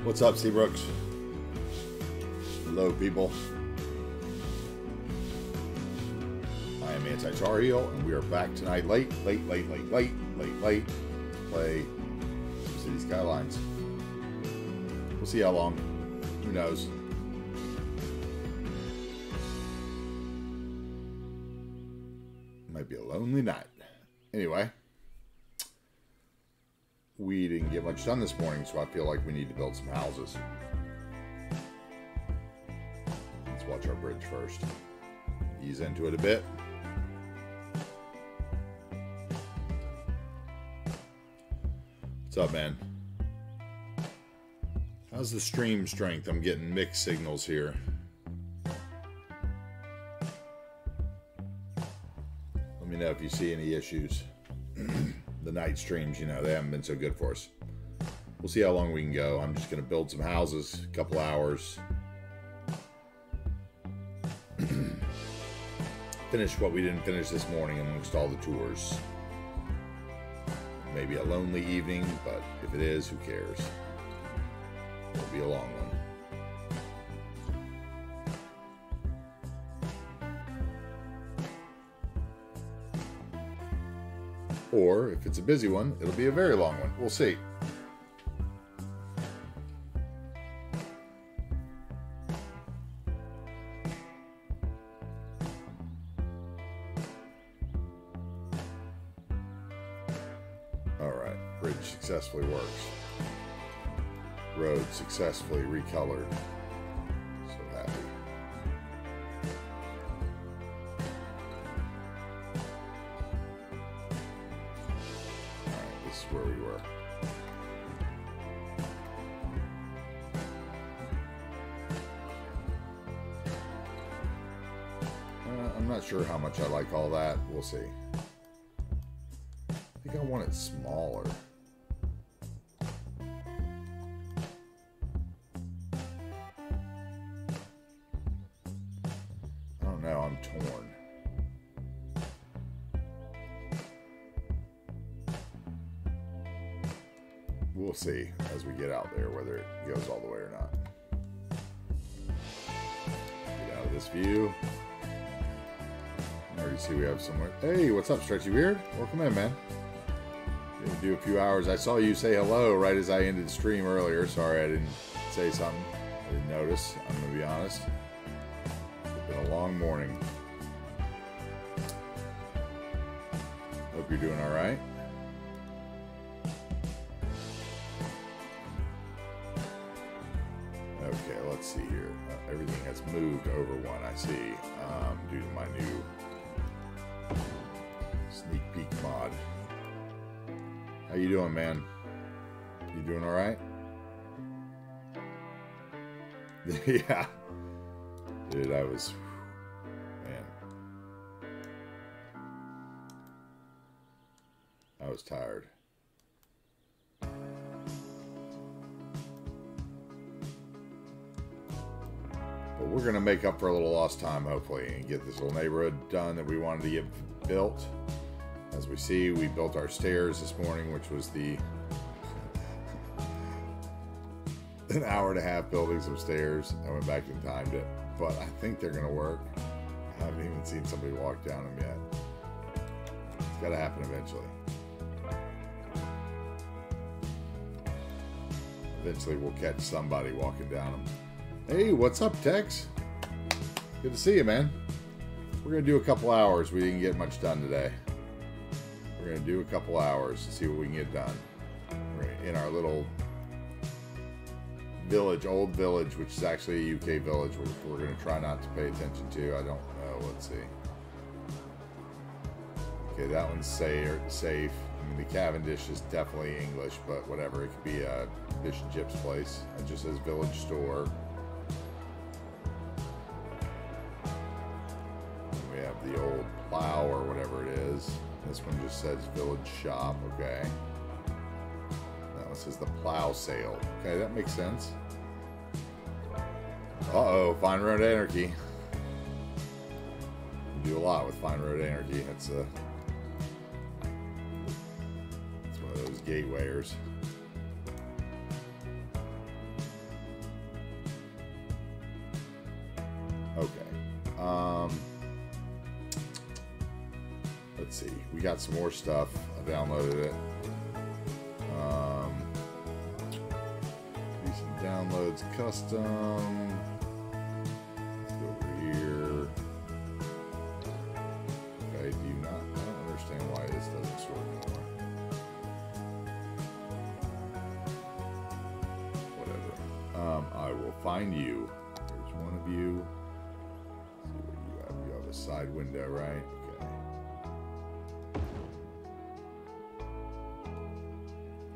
What's up, Seabrooks? Hello, people. I am Anti-Tar Heel, and we are back tonight late to play some City Skylines. We'll see how long. Who knows? Might be a lonely night. Anyway, we didn't get much done this morning, so I feel like we need to build some houses. Let's watch our bridge first. Ease into it a bit. What's up, man? How's the stream strength? I'm getting mixed signals here. Let me know if you see any issues. The night streams, you know, they haven't been so good for us. We'll see how long we can go. I'm just going to build some houses, a couple hours. Finish what we didn't finish this morning amongst all the tours. Maybe a lonely evening, but if it is, who cares? It'll be a long one. Or, if it's a busy one, it'll be a very long one. We'll see. Alright, bridge successfully works. Road successfully recolored. So happy. This is where we were. I'm not sure how much I like all that. We'll see. I think I want it smaller. I don't know. I'm torn. We'll see as we get out there whether it goes all the way or not. Get out of this view. I already see we have someone. Hey, what's up, Stretchy Beard? Welcome in, man. Gonna do a few hours. I saw you say hello right as I ended the stream earlier. Sorry I didn't say something. I didn't notice. I'm gonna be honest. It's been a long morning. Hope you're doing all right. Okay, let's see here. Everything has moved over one, I see, due to my new sneak peek mod. How you doing, man? You doing all right? Yeah. Dude, man. I was tired. But we're going to make up for a little lost time, hopefully, and get this little neighborhood done that we wanted to get built. As we see, we built our stairs this morning, which was an hour and a half building some stairs. I went back and timed it, but I think they're going to work. I haven't even seen somebody walk down them yet. It's got to happen eventually. Eventually, we'll catch somebody walking down them. Hey, what's up, Tex? Good to see you, man. We're going to do a couple hours. We didn't get much done today. We're going to do a couple hours to see what we can get done. We're in our little village, old village, which is actually a UK village, which we're going to try not to pay attention to. I don't know. Let's see. Okay, that one's safe. I mean, the Cavendish is definitely English, but whatever. It could be a fish and chips place. It just says village store. We have the old plow or whatever it is. This one just says village shop. Okay. That one says the plow sale. Okay, that makes sense. Uh-oh, Fine Road Anarchy. We do a lot with Fine Road Anarchy. It's one of those gatewayers. let's see. We got some more stuff. I downloaded it. Recent downloads, custom. Let's go over here. Okay, do you not? I don't understand why this doesn't sort anymore. Whatever. I will find you. There's one of you. Let's see what you have. You have a side window, right? Okay.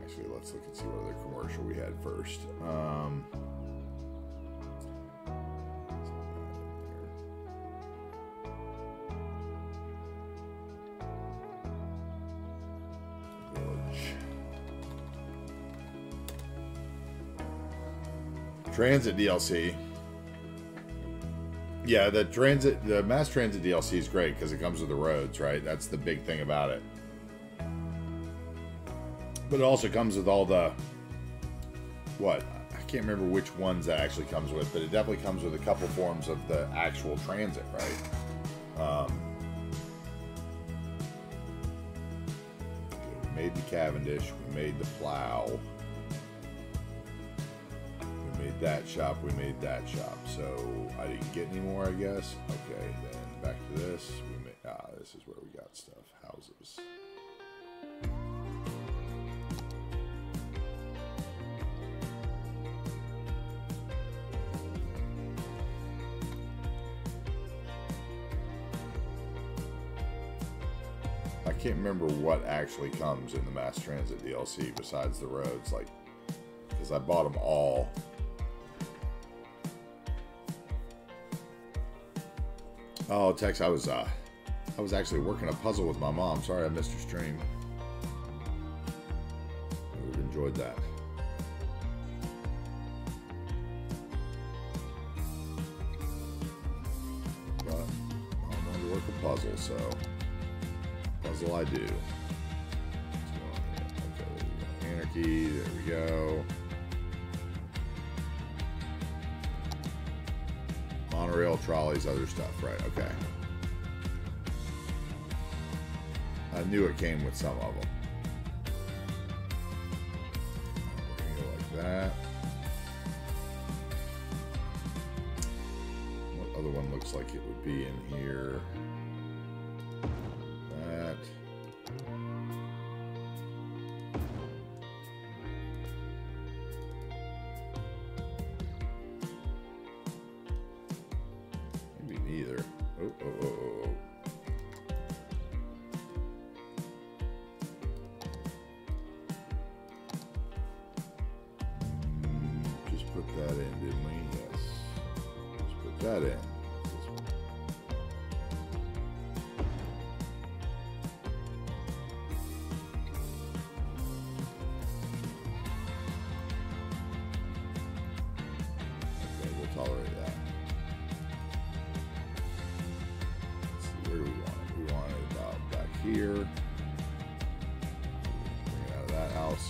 Actually, let's look and see what other commercial we had first. Transit DLC. Yeah, the mass transit DLC is great because it comes with the roads, right? That's the big thing about it. But it also comes with all the, what? I can't remember which ones that actually comes with, but it definitely comes with a couple forms of the actual transit, right? We made the Cavendish, we made the Plow. That shop, we made that shop, so I didn't get any more, I guess. Okay, then back to this. We made, this is where we got stuff. Houses. I can't remember what actually comes in the mass transit DLC besides the roads, like, because I bought them all. Oh, Tex, I was actually working a puzzle with my mom. Sorry I missed your stream. I would have enjoyed that. But I wanted to work a puzzle, so puzzle I do. Okay, Anarchy, there we go. Monorail, trolleys, other stuff, right? Okay. I knew it came with some of them. We're gonna go like that. What other one looks like it would be in here? That. Neither. Oh. Just put that in, didn't we? Yes. Just put that in. Okay, we'll tolerate that. Where do we want it? We want it about back here. Bring it out of that house.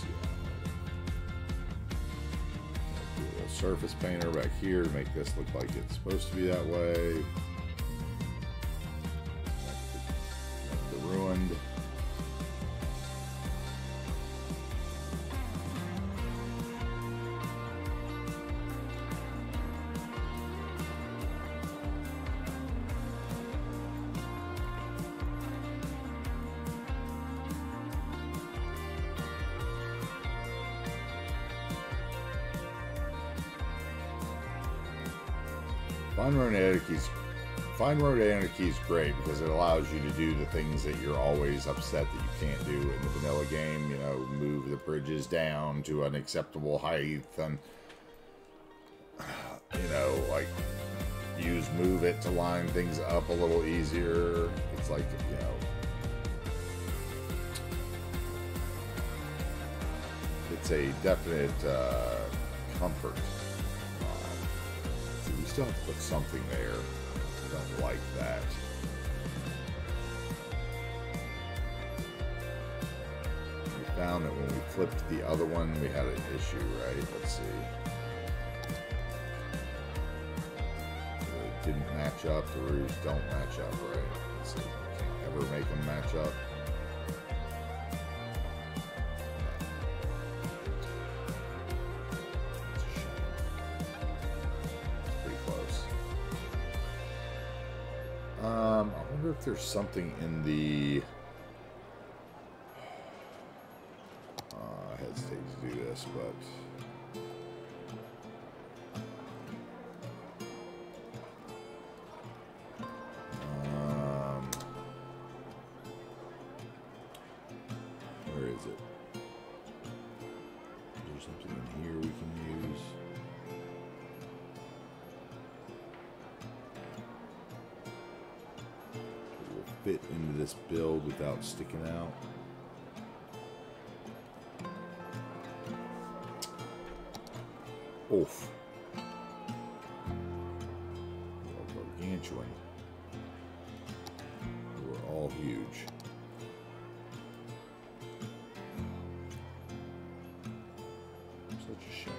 Do a little surface painter back here to make this look like it's supposed to be that way. Make the ruined. Fine Road Anarchy is great because it allows you to do the things that you're always upset that you can't do in the vanilla game. You know, move the bridges down to an acceptable height and, you know, like use Move It to line things up a little easier. It's like, you know, it's a definite comfort. We still have to put something there. I don't like that. We found that when we flipped the other one, we had an issue, right? Let's see. It didn't match up. The roofs don't match up, right? Let's see. Can't ever make them match catch up. Pretty close. I wonder if there's something in the... I hesitate to do this, but... where is it? Is there something in here we can use? It will fit into this build without sticking out. Oof. Gargantuan. They were all huge. Such a shame.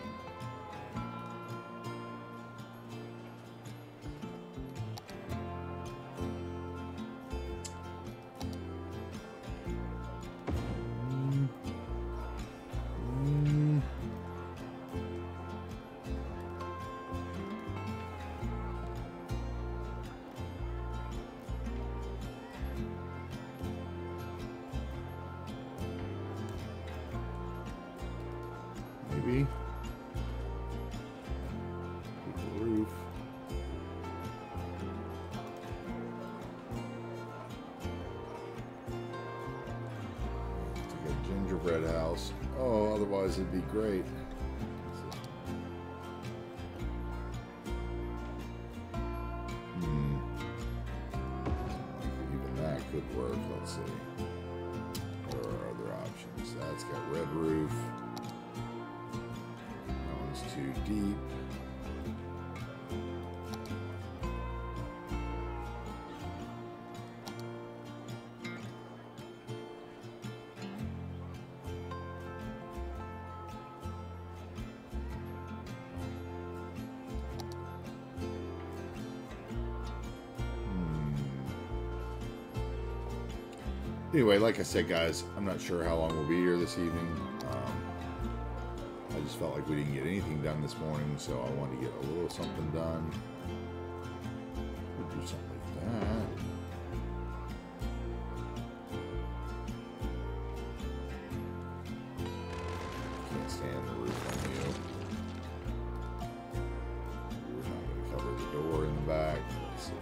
Maybe. The roof. It's like a gingerbread house. Oh, otherwise it'd be great. Even that could work. Let's see. There are other options. That's got red roof. Too deep. Anyway, like I said, guys, I'm not sure how long we'll be here this evening. I just felt like we didn't get anything done this morning, so I wanted to get a little something done. We'll do something like that. Can't stand the roof on you. We're not going to cover the door in the back. Let's see.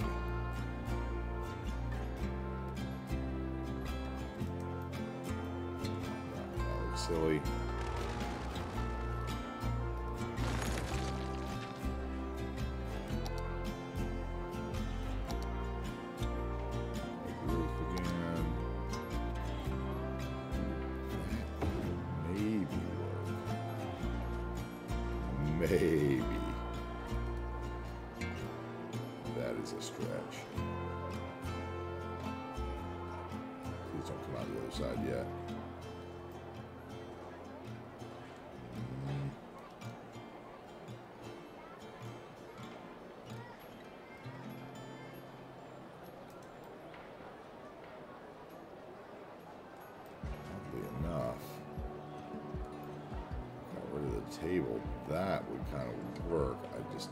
That looks silly. Maybe. That is a stretch. Please don't come out the other side yet. Oddly enough, got rid of the table. That would kind of work. I just...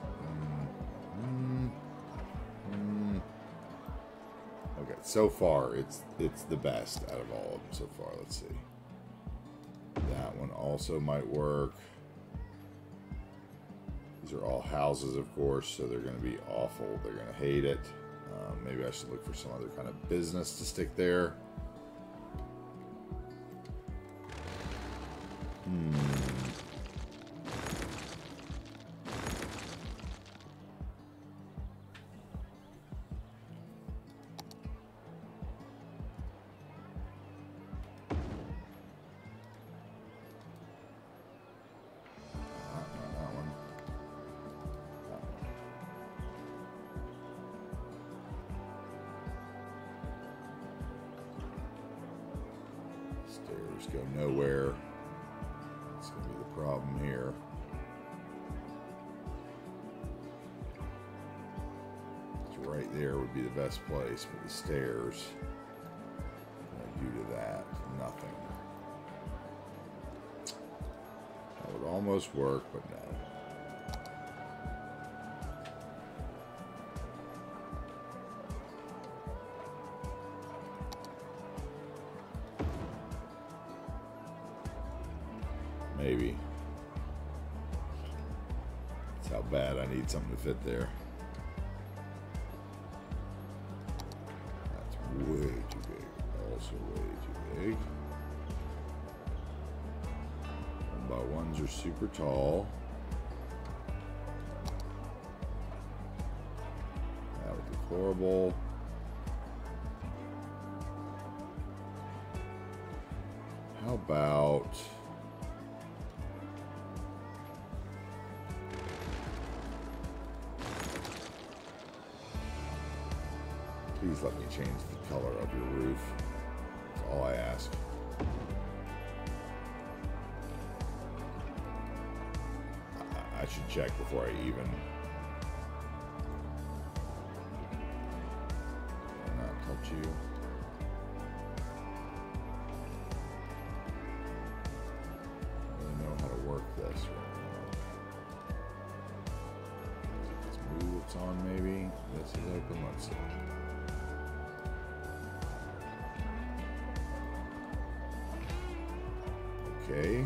Okay, so far, it's the best out of all of them so far. Let's see. That one also might work. These are all houses, of course, so they're going to be awful. They're going to hate it. Maybe I should look for some other kind of business to stick there. Stairs go nowhere. That's going to be the problem here. Right there would be the best place, but the stairs almost work, but no. Maybe. That's how bad I need something to fit there. That's way too big. Also way too big. 1x1s are super tall. That would look horrible. How about... Please let me change the color of your roof. That's all I ask. I should check before I even. I'll not touch you. I don't really know how to work this right now. Let's move what's on maybe. This is open. Let's see. Okay.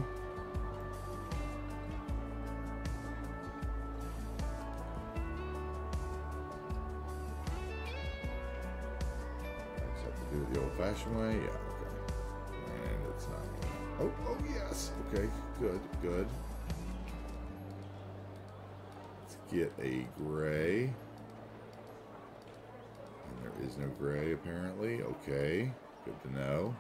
Just have to do it the old-fashioned way. Yeah. Okay. And it's not. Oh. Oh yes. Okay. Good. Good. Let's get a gray. And there is no gray apparently. Okay. Good to know.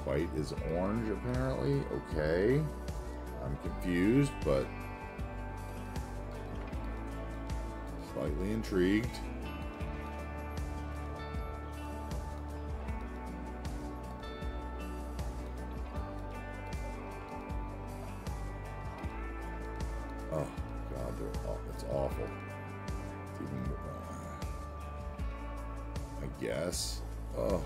White is orange, apparently. Okay. I'm confused, but slightly intrigued. Oh, God, it's awful. It's even, I guess. Oh.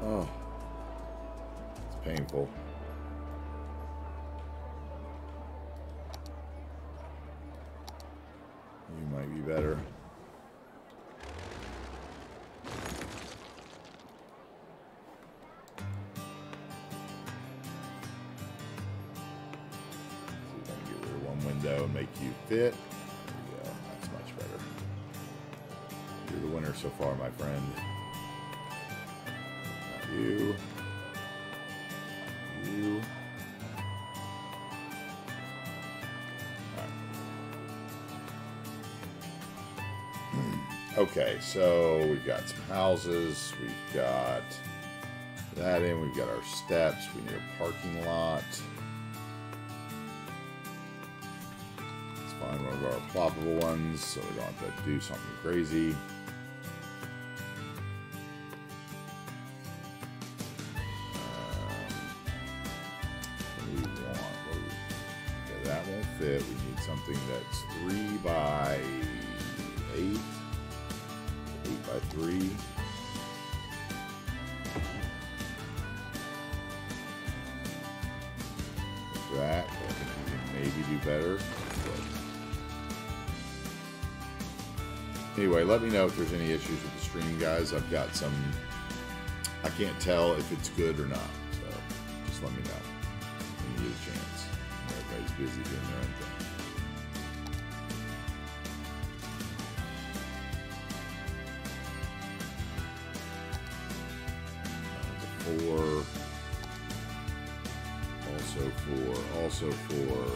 Oh, it's painful. You might be better. See if I can get rid of one window and make you fit. There we go. That's much better. You're the winner so far, my friend. You. Right. Okay, so we've got some houses, we've got that in, we've got our steps, we need a parking lot. Let's find one of our ploppable ones so we don't have to do something crazy. Fit. We need something that's 3 by 8, 8 by 3. That, I think we can maybe do better. But anyway, let me know if there's any issues with the stream, guys. I've got some, I can't tell if it's good or not, so just let me know when you get a chance. Everybody's busy doing their own thing. Four. Also four.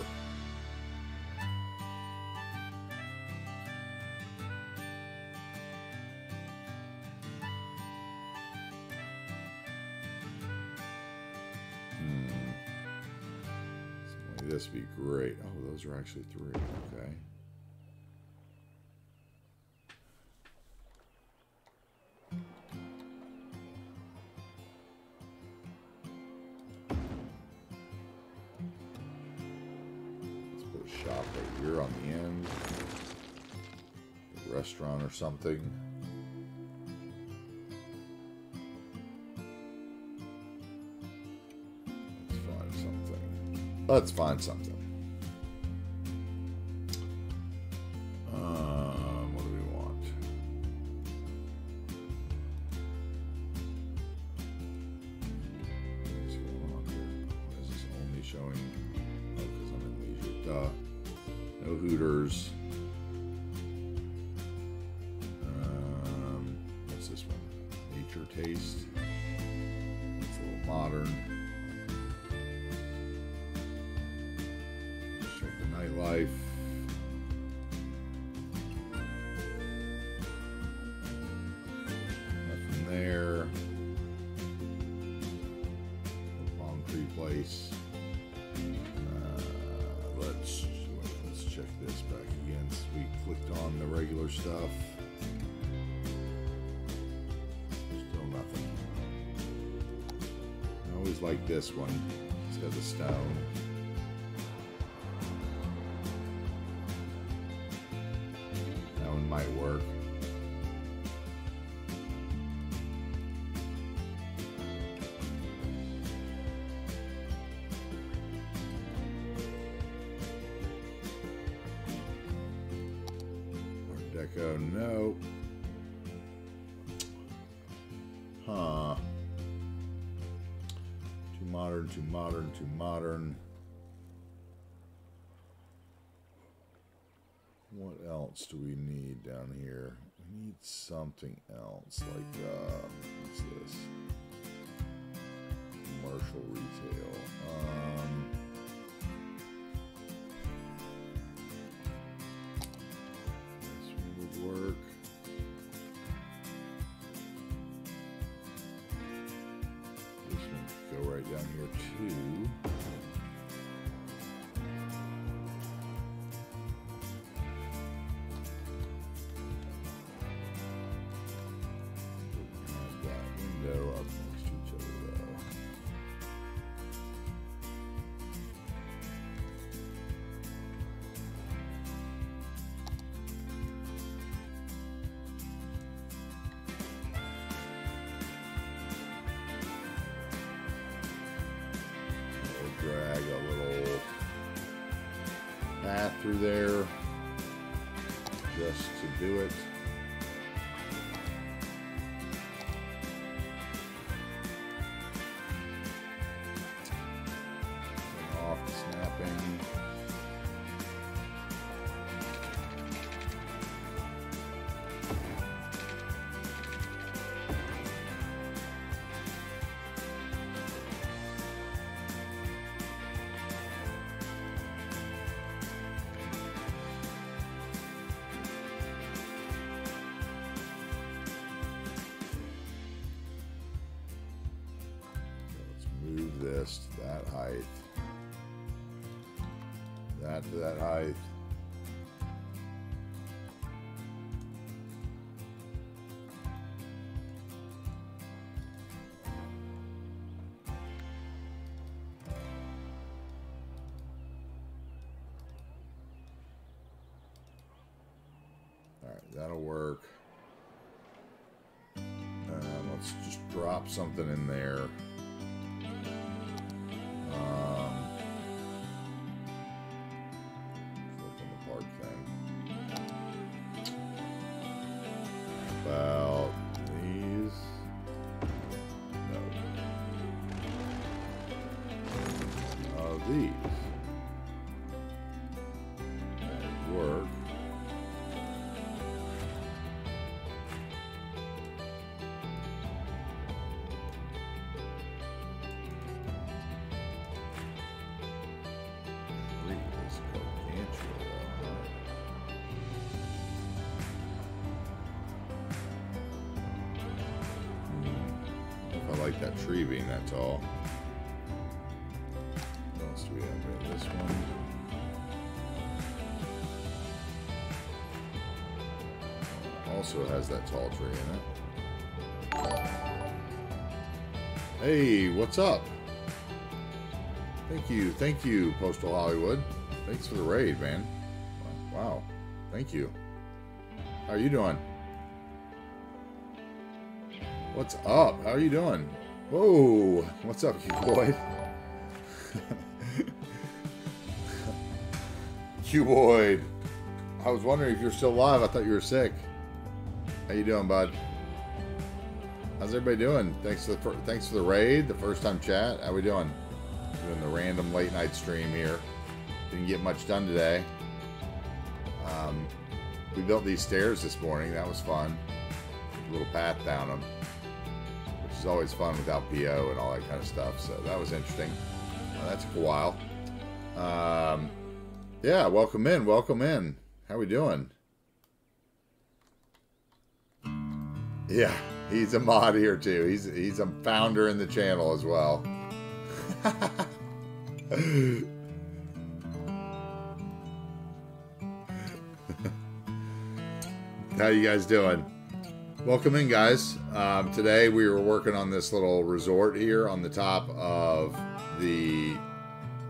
This would be great. Oh, those are actually 3. Okay. Let's put a shop right here on the end. A restaurant or something. Let's find something. What do we want? What's going on here? Why is this only showing? Oh, because I'm in leisure. Duh. No Hooters. What's this one? Nature Taste. It's a little modern. Nightlife. Nothing there. Palm Tree Place. Let's check this back again. So we clicked on the regular stuff. Still nothing. I always like this one. It's got the stone. Might work. Art Deco, no. Huh. Too modern, too modern, too modern. What else do we need down here? We need something else, like, what's this? Commercial retail. This one would work. This one could go right down here too. Drag a little path through there just to do it. Turn off the snapping. Move this to that height. That to that height. Alright, that'll work. Let's just drop something in there. About these. No. These. That work. I like that tree being that tall. What else do we have here? This one. Also has that tall tree in it. Hey, what's up? Thank you, Postal Hollywood. Thanks for the raid, man. Wow. Thank you. How are you doing? What's up? How are you doing? Whoa. What's up, you boy? Cuboid. I was wondering if you're still alive. I thought you were sick. How you doing, bud? How's everybody doing? Thanks for the raid, the first time chat. How we doing? Doing the random late night stream here. Didn't get much done today. We built these stairs this morning. That was fun. A little path down them, which is always fun without PO and all that kind of stuff. So that was interesting. That took a while. Yeah, welcome in. Welcome in. How we doing? Yeah, he's a mod here too. He's a founder in the channel as well. How you guys doing? Welcome in, guys. Today we were working on this little resort here on the top of the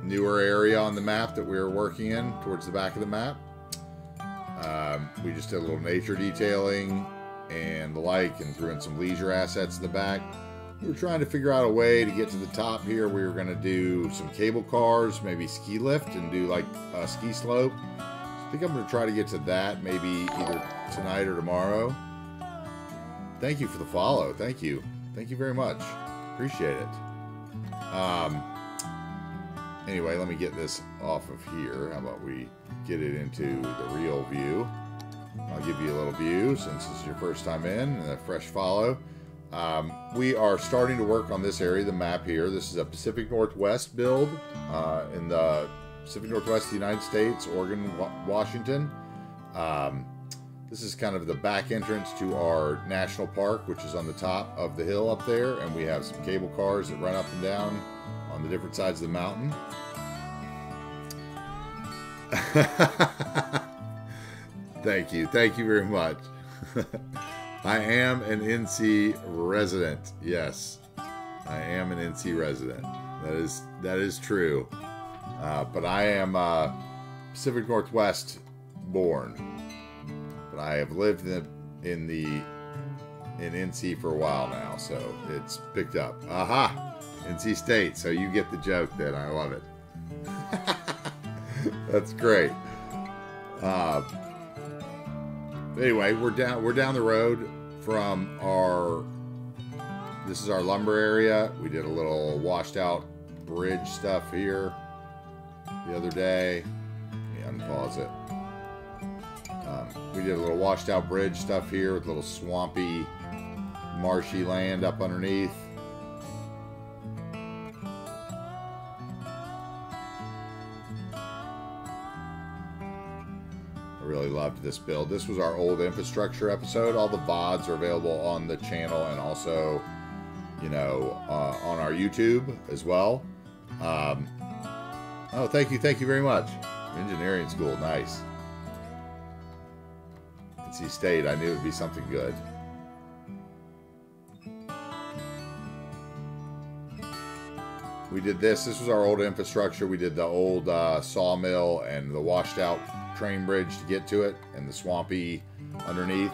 newer area on the map that we were working in towards the back of the map. We just did a little nature detailing and the like, and threw in some leisure assets in the back. We were trying to figure out a way to get to the top here. We were going to do some cable cars, maybe ski lift, and do like a ski slope. I think I'm going to try to get to that maybe either tonight or tomorrow. Thank you for the follow. Thank you. Thank you very much. Appreciate it. Anyway, let me get this off of here. How about we get it into the real view? I'll give you a little view since this is your first time in, and a fresh follow. We are starting to work on this area, the map here. This is a Pacific Northwest build in the Pacific Northwest of the United States, Oregon, Washington. This is kind of the back entrance to our national park, which is on the top of the hill up there, and we have some cable cars that run up and down on the different sides of the mountain. Thank you very much. I am an NC resident. Yes, I am an NC resident. That is true. But I am Pacific Northwest born. But I have lived in NC for a while now, so it's picked up. Aha! NC State. So you get the joke then. I love it. That's great. Anyway, we're down the road from this is our lumber area. We did a little washed out bridge stuff here the other day. Let me unpause it. We did a little washed out bridge stuff here with a little swampy, marshy land up underneath. I really loved this build. This was our old infrastructure episode. All the VODs are available on the channel and also, you know, on our YouTube as well. Oh, thank you very much. Engineering school, nice. NC State, I knew it would be something good. We did this. This was our old infrastructure. We did the old sawmill and the washed out train bridge to get to it, and the swampy underneath.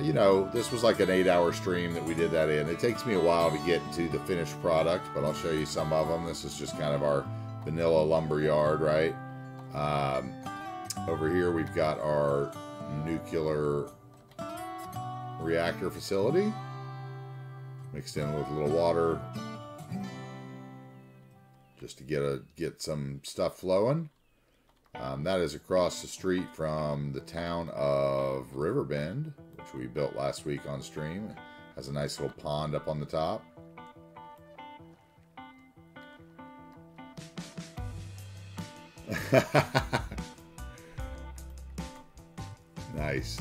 You know, this was like an 8-hour stream that we did that in. It takes me a while to get to the finished product, but I'll show you some of them. This is just kind of our vanilla lumber yard, right? Over here we've got our nuclear reactor facility mixed in with a little water just to get some stuff flowing. That is across the street from the town of Riverbend, which we built last week on stream. It has a nice little pond up on the top. Nice.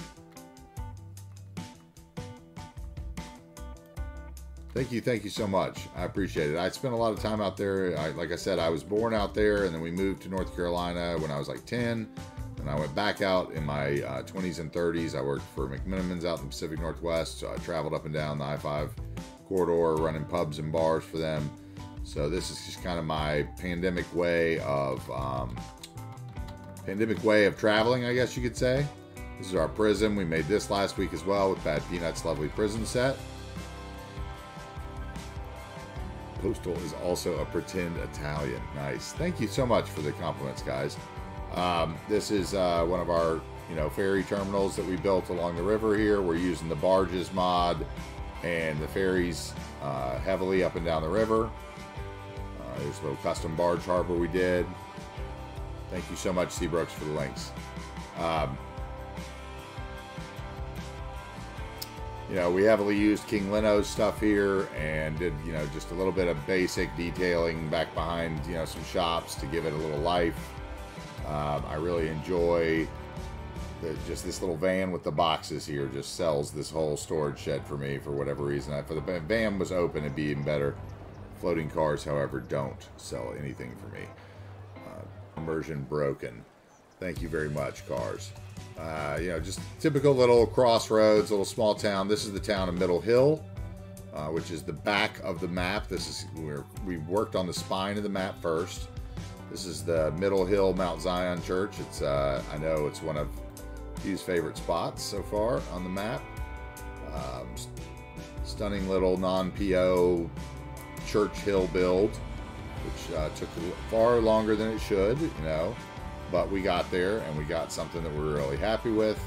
Thank you so much. I appreciate it. I spent a lot of time out there. Like I said, I was born out there, and then we moved to North Carolina when I was like 10. And I went back out in my 20s and 30s. I worked for McMenamins out in the Pacific Northwest. So I traveled up and down the I-5 corridor, running pubs and bars for them. So this is just kind of my pandemic way of pandemic way of traveling, I guess you could say. This is our prism. We made this last week as well with Bad Peanut's lovely prism set. Postal is also a pretend Italian. Nice. Thank you so much for the compliments, guys. This is one of our, ferry terminals that we built along the river here. We're using the barges mod and the ferries heavily up and down the river. There's a little custom barge harbor we did. Thank you so much, Seabrooks, for the links. We heavily used King Lino's stuff here and did, just a little bit of basic detailing back behind, some shops to give it a little life. I really enjoy just this little van with the boxes here. Just sells this whole storage shed for me for whatever reason. If the van was open, it'd be even better. Floating cars, however, don't sell anything for me. Immersion broken. Thank you very much, cars. Just typical little crossroads, little small town. This is the town of Middle Hill, which is the back of the map. This is where we worked on the spine of the map first. This is the Middle Hill Mount Zion Church. It's I know it's one of Hugh's favorite spots so far on the map. Stunning little non-PO church hill build, which took far longer than it should, but we got there and we got something that we're really happy with.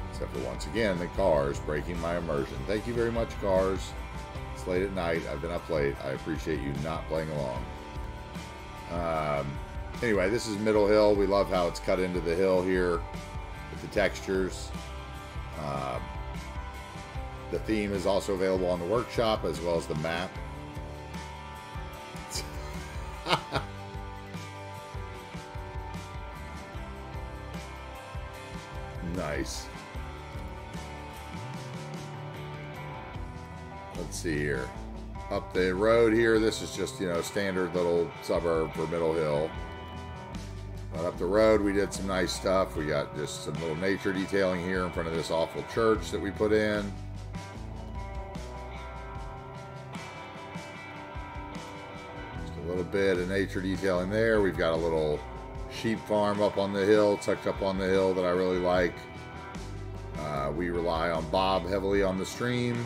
Except for, once again, the cars breaking my immersion. Thank you very much, cars. It's late at night. I've been up late. I appreciate you not playing along. Anyway, this is Middle Hill. We love how it's cut into the hill here with the textures. The theme is also available on the workshop as well as the map. Nice. Let's see here. Up the road here, this is just, standard little suburb for Middle Hill. But up the road, we did some nice stuff. We got just some little nature detailing here in front of this awful church that we put in. Just a little bit of nature detailing there. We've got a little sheep farm up on the hill, tucked up on the hill, that I really like. We rely on bob heavily on the stream.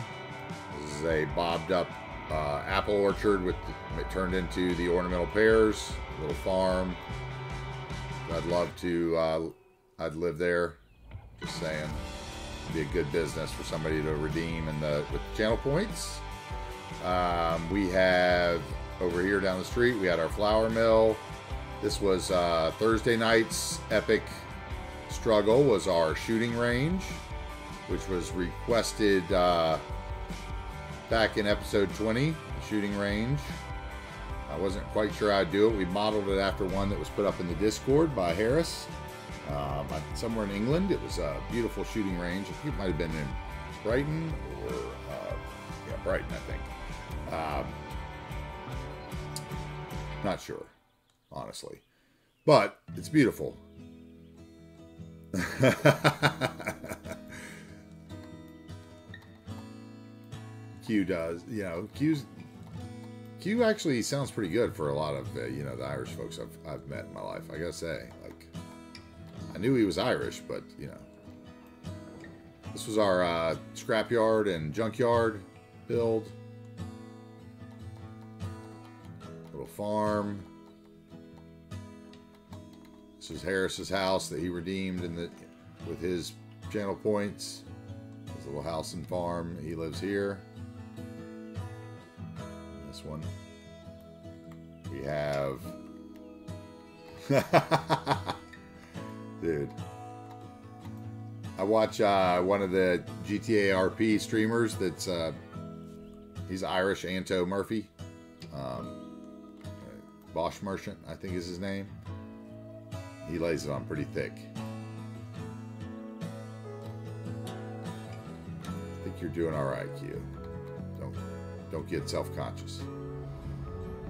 This is a bobbed up apple orchard with it turned into the ornamental pears. Little farm. I'd love to. I'd live there. Just saying, it'd be a good business for somebody to redeem with channel points. We have over here down the street. We had our flour mill. This was Thursday night's epic struggle. Was our shooting range, which was requested back in episode 20, the shooting range. I wasn't quite sure how to do it. We modeled it after one that was put up in the Discord by Harris. Somewhere in England. It was a beautiful shooting range. I think it might have been in Brighton or, Brighton, I think. Not sure, honestly. But it's beautiful. Q does, Q actually sounds pretty good for a lot of, the Irish folks I've met in my life. I gotta say, I knew he was Irish, but, This was our scrapyard and junkyard build. Little farm. This is Harris's house that he redeemed with his channel points. His little house and farm. He lives here. This one. We have... Dude. I watch one of the GTA RP streamers that's... he's Irish, Anto Murphy. Bosch Merchant, I think is his name. He lays it on pretty thick. I think you're doing all right, Q. Don't get self-conscious.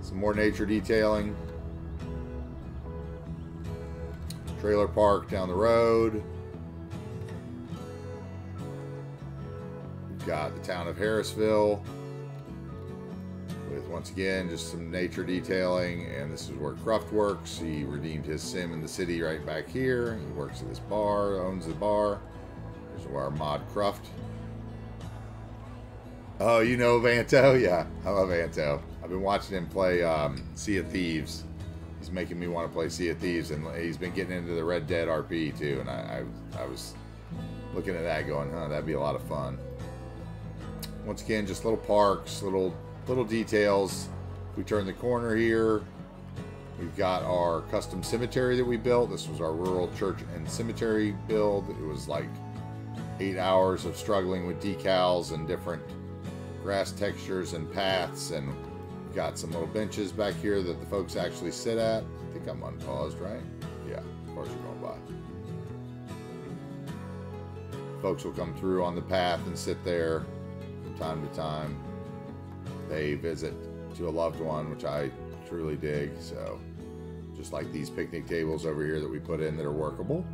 Some more nature detailing. Trailer park down the road. We've got the town of Harrisville with, once again, just some nature detailing. And this is where Crest works. He redeemed his sim in the city right back here. He works at this bar, owns the bar. There's our mod Crest. Oh, you know Vanto? Yeah, I love Vanto. I've been watching him play Sea of Thieves. He's making me want to play Sea of Thieves, and he's been getting into the Red Dead RP too. And I was looking at that going, huh, that'd be a lot of fun. Once again, just little parks, little details. We turn the corner here. We've got our custom cemetery that we built. This was our rural church and cemetery build. It was like 8 hours of struggling with decals and different grass textures and paths, and we've got some little benches back here that the folks actually sit at. I think I'm unpaused, right? Yeah, of course you're going by. Folks will come through on the path and sit there from time to time. They visit to a loved one, which I truly dig. So just like these picnic tables over here that we put in that are workable.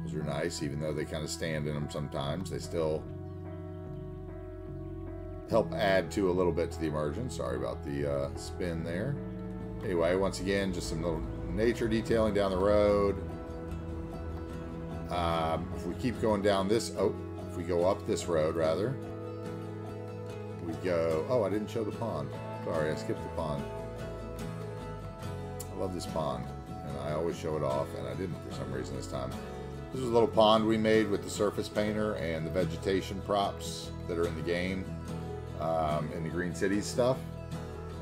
Those are nice, even though they kind of stand in them sometimes. They still help add to a little bit to the immersion. Sorry about the spin there. Anyway, once again, just some little nature detailing down the road. If we keep going down this, if we go up this road rather, we go, I didn't show the pond. Sorry, I skipped the pond. I love this pond, and I always show it off, and I didn't for some reason this time. This is a little pond we made with the surface painter and the vegetation props that are in the game, in the Green Cities stuff,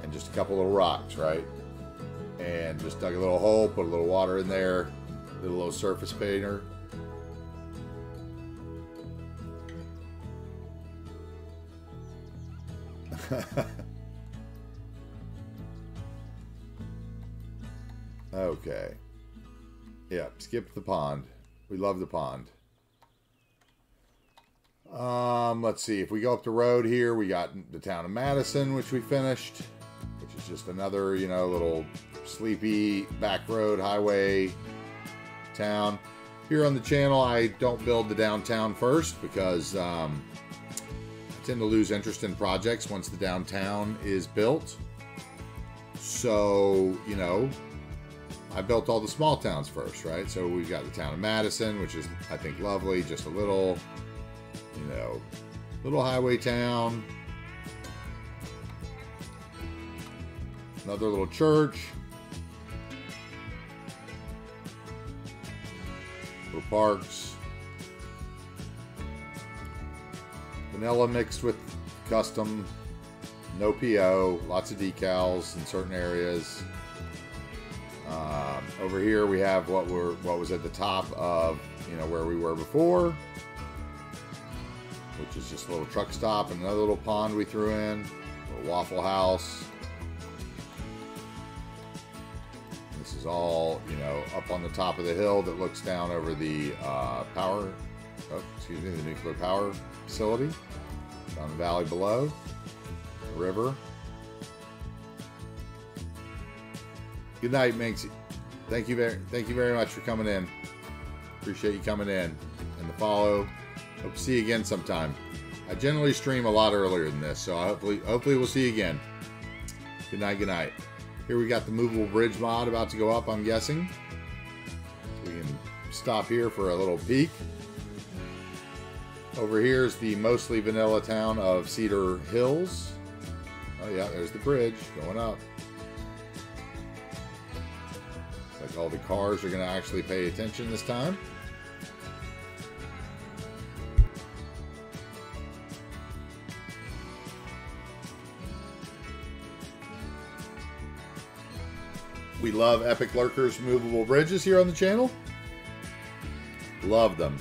and just a couple little rocks, right? And just dug a little hole, put a little water in there, did a little surface painter. Okay. Yeah, skip the pond. We love the pond. Let's see. If we go up the road here, we got the town of Madison, which we finished, which is just another, little sleepy back road highway town. Here on the channel, I don't build the downtown first because I tend to lose interest in projects once the downtown is built. So, I built all the small towns first, right? So we've got the town of Madison, which is, I think, lovely. Just a little, little highway town. Another little church. Little parks. Vanilla mixed with custom. No PO. Lots of decals in certain areas. Over here we have what was at the top of where we were before, which is just a little truck stop and another little pond we threw in, a little Waffle House. This is all up on the top of the hill that looks down over the the nuclear power facility down the valley below, the river. Good night, Minxie. Thank you very much for coming in. Appreciate you coming in and the follow. Hope to see you again sometime. I generally stream a lot earlier than this, so hopefully we'll see you again. Good night, good night. Here we got the Movable Bridge mod about to go up, I'm guessing. So we can stop here for a little peek. Over here is the mostly vanilla town of Cedar Hills. Oh yeah, there's the bridge going up. Like all the cars are going to actually pay attention this time. We love Epic Lurkers movable bridges here on the channel. Love them.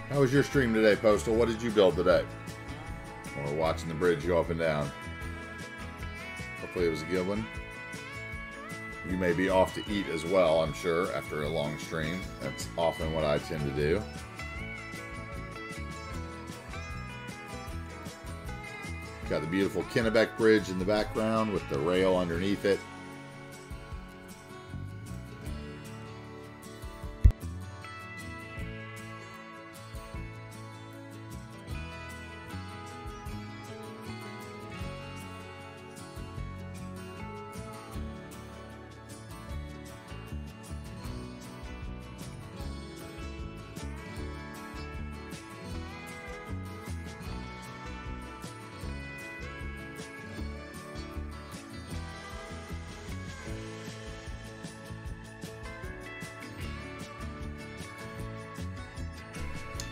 How was your stream today, Postal? What did you build today? Or watching the bridge go up and down? Hopefully it was a good one. You may be off to eat as well, I'm sure, after a long stream. That's often what I tend to do. Got the beautiful Kennebec Bridge in the background with the rail underneath it.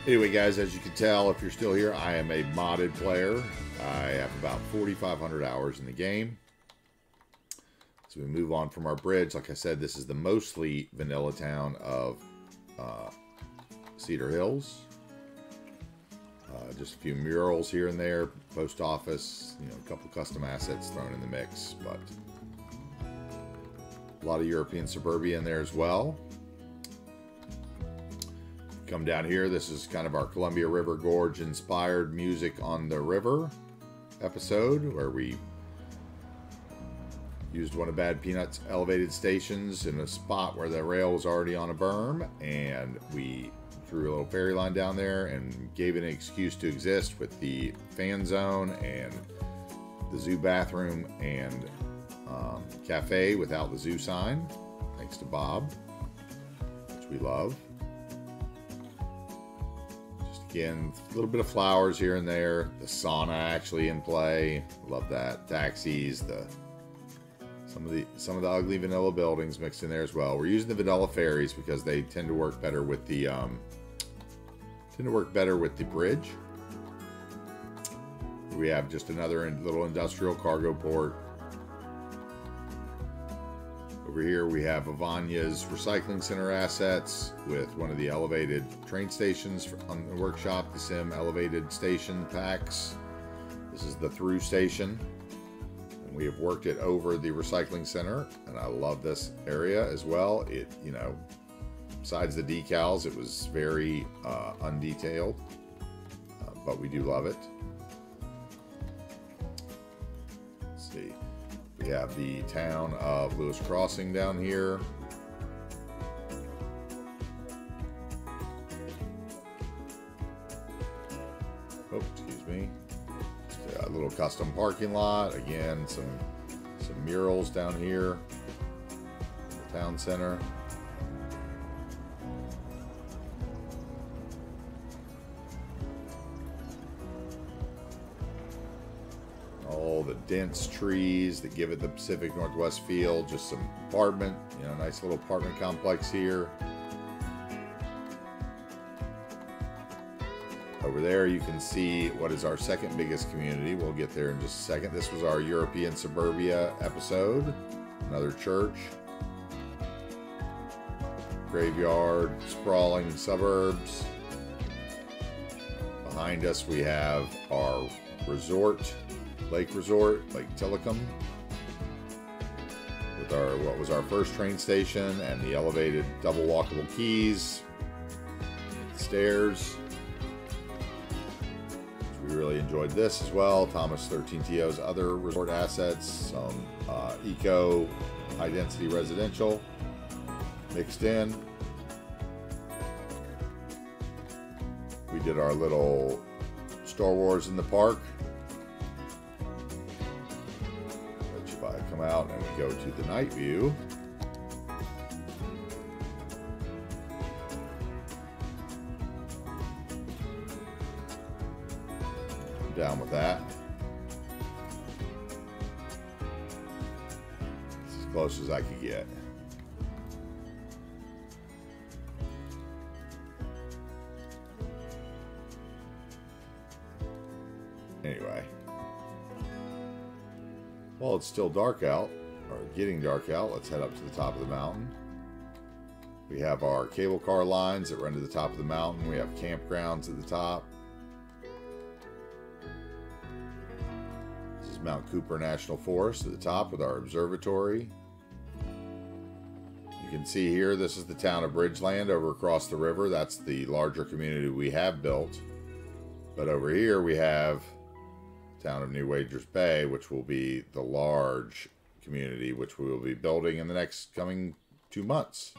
Anyway, guys, as you can tell, if you're still here, I am a modded player. I have about 4,500 hours in the game. So we move on from our bridge. Like I said, this is the mostly vanilla town of Cedar Hills. Just a few murals here and there, post office, you know, a couple custom assets thrown in the mix, but a lot of European suburbia in there as well. Come down here, this is kind of our Columbia River Gorge inspired music on the river episode, where we used one of Bad Peanut's elevated stations in a spot where the rail was already on a berm, and we drew a little ferry line down there and gave it an excuse to exist with the fan zone and the zoo bathroom and cafe without the zoo sign, thanks to Bob, which we love. Again, a little bit of flowers here and there. The sauna actually in play. Love that. Taxis. Some of the ugly vanilla buildings mixed in there as well. We're using the vanilla ferries because they tend to work better with the bridge. We have just another little industrial cargo port. Over here we have Avania's recycling center assets with one of the elevated train stations on the workshop, the Sim elevated station packs. This is the through station. And we have worked it over the recycling center, and I love this area as well. It, you know, besides the decals, it was very undetailed, but we do love it. Let's see. We have the town of Lewis Crossing down here. Oh, excuse me. Just a little custom parking lot. Again, some murals down here in the town center. All the dense trees that give it the Pacific Northwest feel. Just some apartment, you know, nice little apartment complex here. Over there you can see what is our second biggest community. We'll get there in just a second. This was our European suburbia episode. Another church. Graveyard, sprawling suburbs. Behind us we have our resort. Lake Resort, Lake Tillicum, with what was our first train station and the elevated double walkable quays, stairs. We really enjoyed this as well. Thomas 13TO's other resort assets, some eco, high density residential mixed in. We did our little Star Wars in the park. Come out and we go to the night view. I'm down with that. It's as close as I could get. Anyway. While it's still dark out, or getting dark out, let's head up to the top of the mountain. We have our cable car lines that run to the top of the mountain. We have campgrounds at the top. This is Mount Cooper National Forest at the top with our observatory. can see here, this is the town of Bridgeland over across the river. That's the larger community we have built. But over here we have town of New Wagers Bay, which will be the large community which we will be building in the next coming 2 months.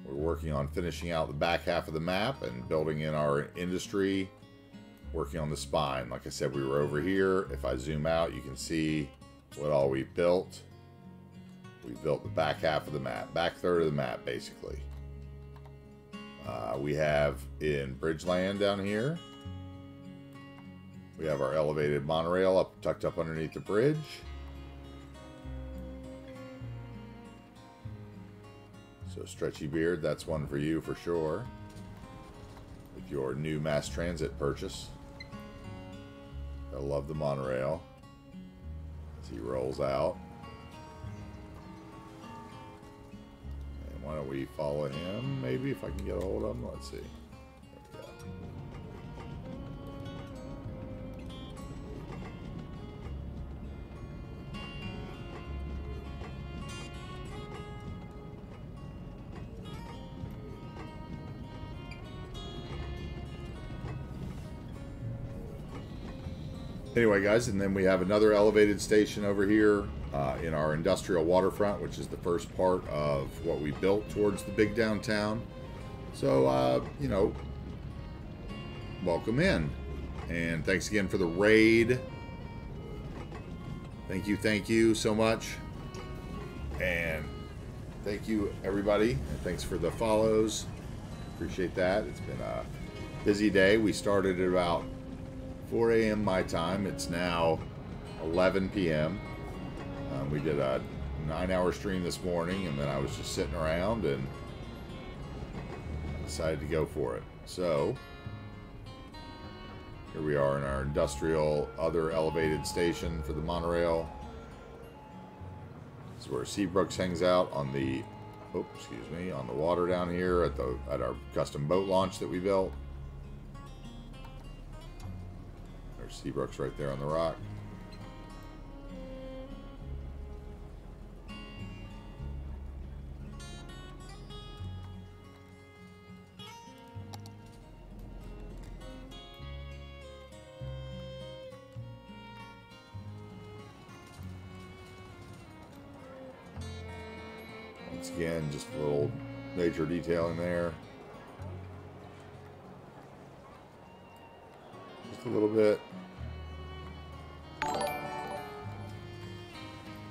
We're working on finishing out the back half of the map and building in our industry, working on the spine. Like I said, we were over here. If I zoom out, you can see what all we built. We built the back half of the map, back third of the map, basically. We have in Bridgeland down here, we have our elevated monorail tucked up underneath the bridge. So Stretchy Beard, that's one for you for sure, with your new mass transit purchase. I love the monorail as he rolls out. And why don't we follow him, maybe, if I can get a hold of him. Let's see. There we go. Anyway, guys, and then we have another elevated station over here in our industrial waterfront, which is the first part of what we built towards the big downtown. So, you know, welcome in. And thanks again for the raid. Thank you so much. And thank you, everybody. And thanks for the follows. Appreciate that. It's been a busy day. We started at about 4 a.m. my time. It's now 11 p.m. We did a 9-hour stream this morning, and then I was just sitting around and decided to go for it. So here we are in our industrial other elevated station for the monorail. This is where Seabrooks hangs out on the on the water down here at our custom boat launch that we built. There's Seabrooks right there on the rock. Once again, just a little major detailing there. Just a little bit.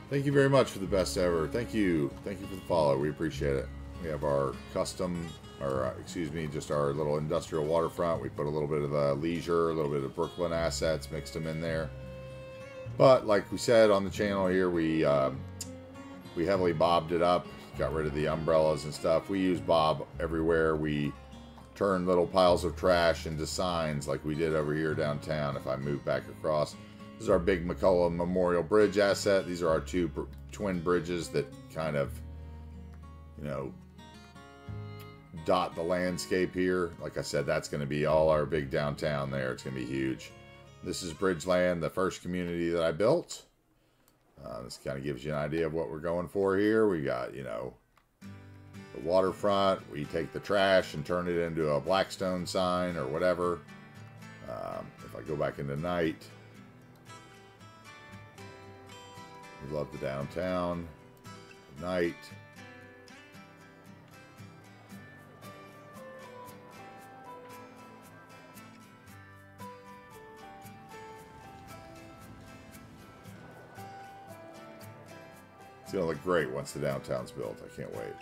Thank you very much for the best ever. Thank you. Thank you for the follow. We appreciate it. We have our custom, or excuse me, just our little industrial waterfront. We put a little bit of leisure, a little bit of Brooklyn assets, mixed them in there. But like we said on the channel here, we heavily bobbed it up, got rid of the umbrellas and stuff. We use bob everywhere. We turn little piles of trash into signs like we did over here downtown. If I move back across, this is our big McCullough Memorial Bridge asset. These are our two twin bridges that kind of, you know, dot the landscape here. Like I said, that's going to be all our big downtown there. It's going to be huge. This is Bridgeland, the first community that I built. This kind of gives you an idea of what we're going for here. We got, you know, the waterfront. We take the trash and turn it into a Blackstone sign or whatever. If I go back into night, we love the downtown. Night. It's going to look great once the downtown's built. I can't wait.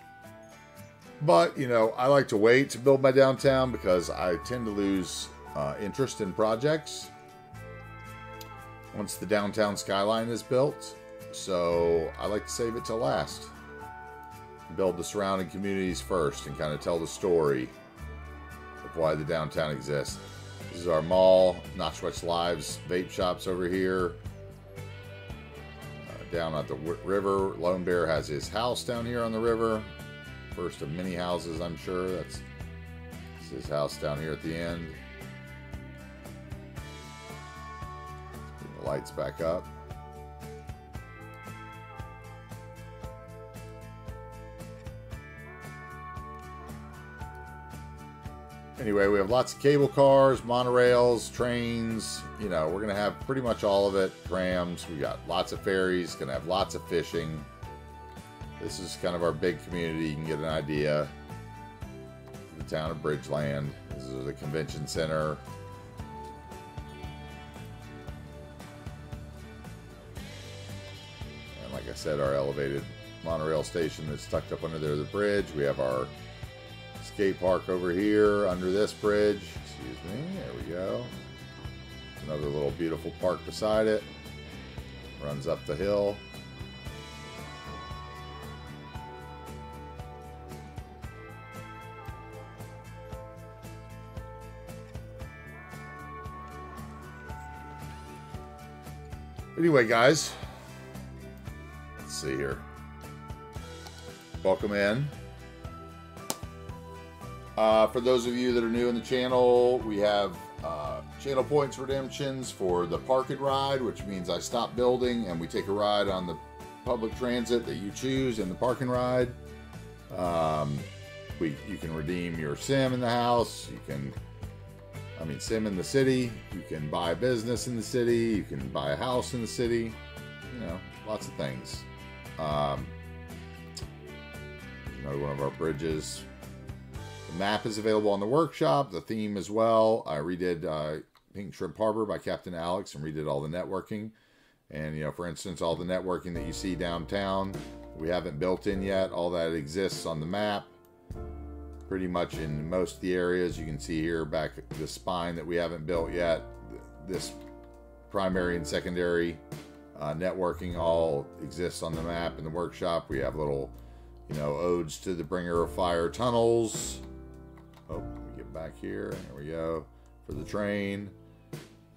But, you know, I like to wait to build my downtown because I tend to lose interest in projects once the downtown skyline is built. So I like to save it till last. Build the surrounding communities first and kind of tell the story of why the downtown exists. This is our mall, Notchwatch Live's vape shops over here. Down at the river, Lone Bear has his house down here on the river. First of many houses, I'm sure. That's his house down here at the end. Bring the lights back up. Anyway, we have lots of cable cars, monorails, trains. You know, we're going to have pretty much all of it. Trams. We got lots of ferries. Going to have lots of fishing. This is kind of our big community. You can get an idea. The town of Bridgeland. This is the convention center. And like I said, our elevated monorail station that's tucked up under there, the bridge. We have our skate park over here under this bridge. Excuse me. There we go. Another little beautiful park beside it. Runs up the hill. Anyway, guys, let's see here. Welcome in. For those of you that are new in the channel, we have channel points redemptions for the Park and Ride, which means I stop building and we take a ride on the public transit that you choose in the Park and Ride. You can redeem your sim in the house. You can, sim in the city. You can buy a business in the city. You can buy a house in the city. You know, lots of things. Another one of our bridges. The map is available on the workshop, the theme as well. I redid Pink Shrimp Harbor by Captain Alex and redid all the networking. And, you know, for instance, all the networking that you see downtown, we haven't built in yet. All that exists on the map. Pretty much in most of the areas. You can see here back the spine that we haven't built yet. This primary and secondary networking all exists on the map in the workshop. We have little, you know, odes to the bringer of fire tunnels. Oh, let me get back here. There we go. For the train.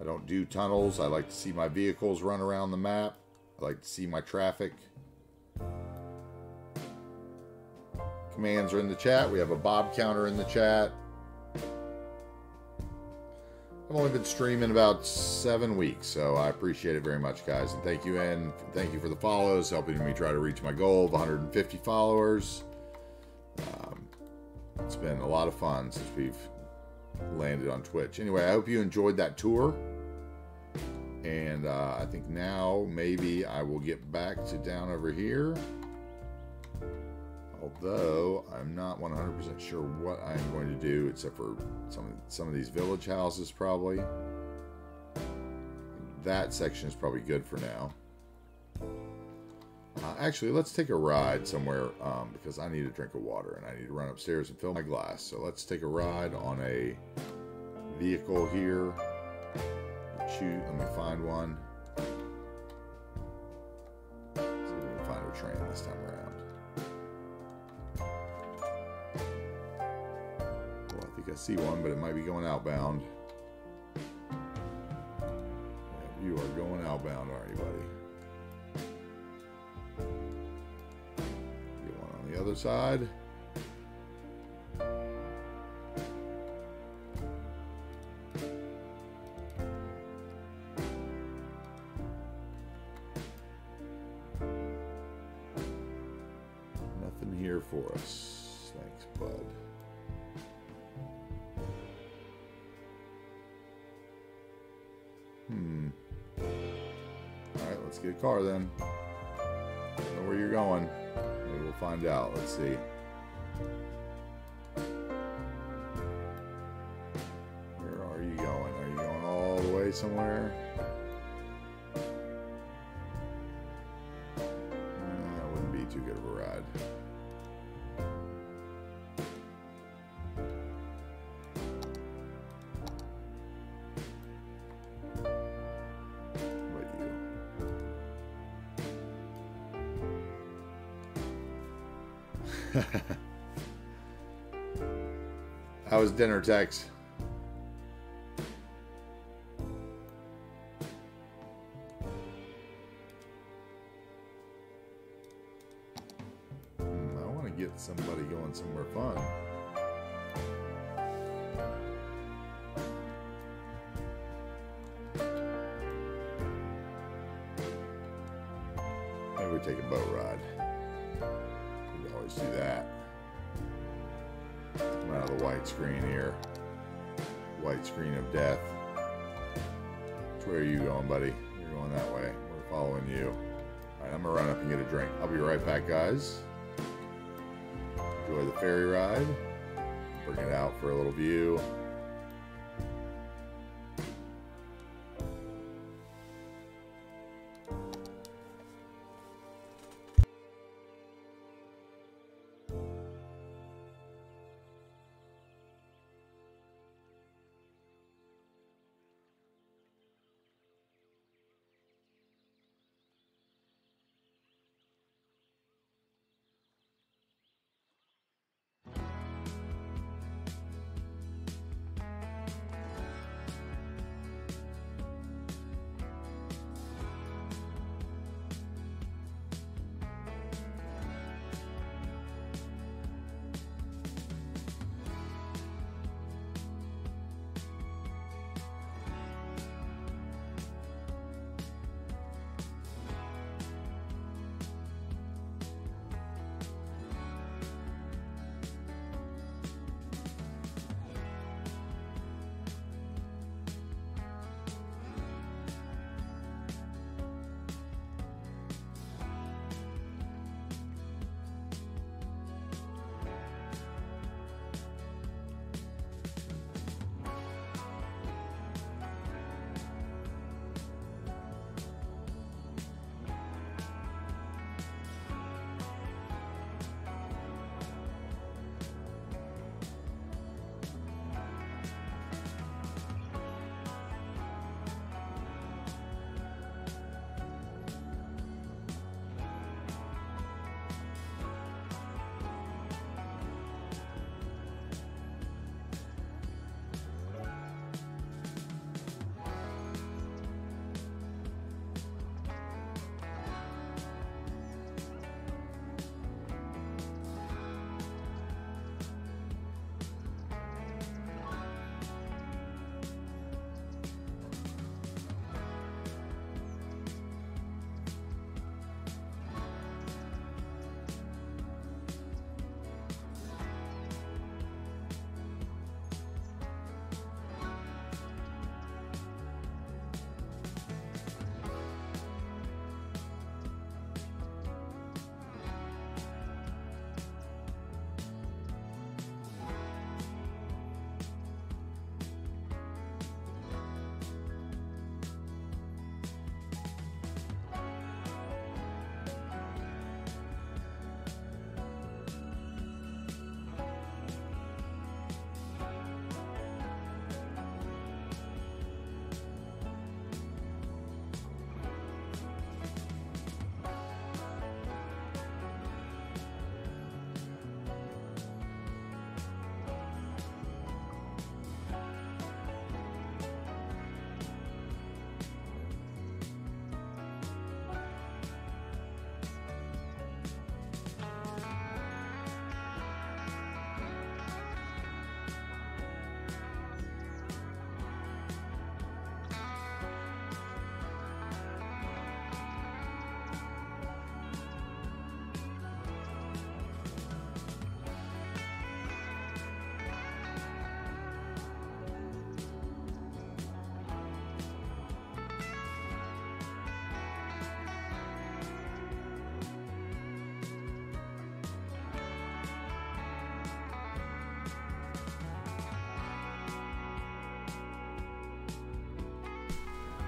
I don't do tunnels. I like to see my vehicles run around the map. I like to see my traffic. Commands are in the chat. We have a Bob counter in the chat. I've only been streaming about 7 weeks, so I appreciate it very much, guys. And thank you, and thank you for the follows, helping me try to reach my goal of 150 followers. It's been a lot of fun since we've landed on Twitch. Anyway, I hope you enjoyed that tour. And I think now maybe I will get back to down over here. Although I'm not 100% sure what I'm going to do, except for some of these village houses probably. That section is probably good for now. Actually, let's take a ride somewhere because I need a drink of water and I need to run upstairs and fill my glass. So let's take a ride on a vehicle here. Let me find one. See if we can find a train this time around. Well, I think I see one, but it might be going outbound. Yeah, you are going outbound, aren't you, buddy? Get one on the other side. Nothing here for us. Thanks, bud. Alright, let's get a car then. I don't know where you're going. Maybe we'll find out. Let's see. Where are you going? Are you going all the way somewhere? That wouldn't be too good of a ride. How was dinner, Tex? I want to get somebody going somewhere fun. Maybe we take a boat ride. We always do that. I'm out of the white screen here. White screen of death. Which way are you going, buddy? You're going that way. We're following you. Alright, I'm gonna run up and get a drink. I'll be right back, guys. Enjoy the ferry ride. Bring it out for a little view.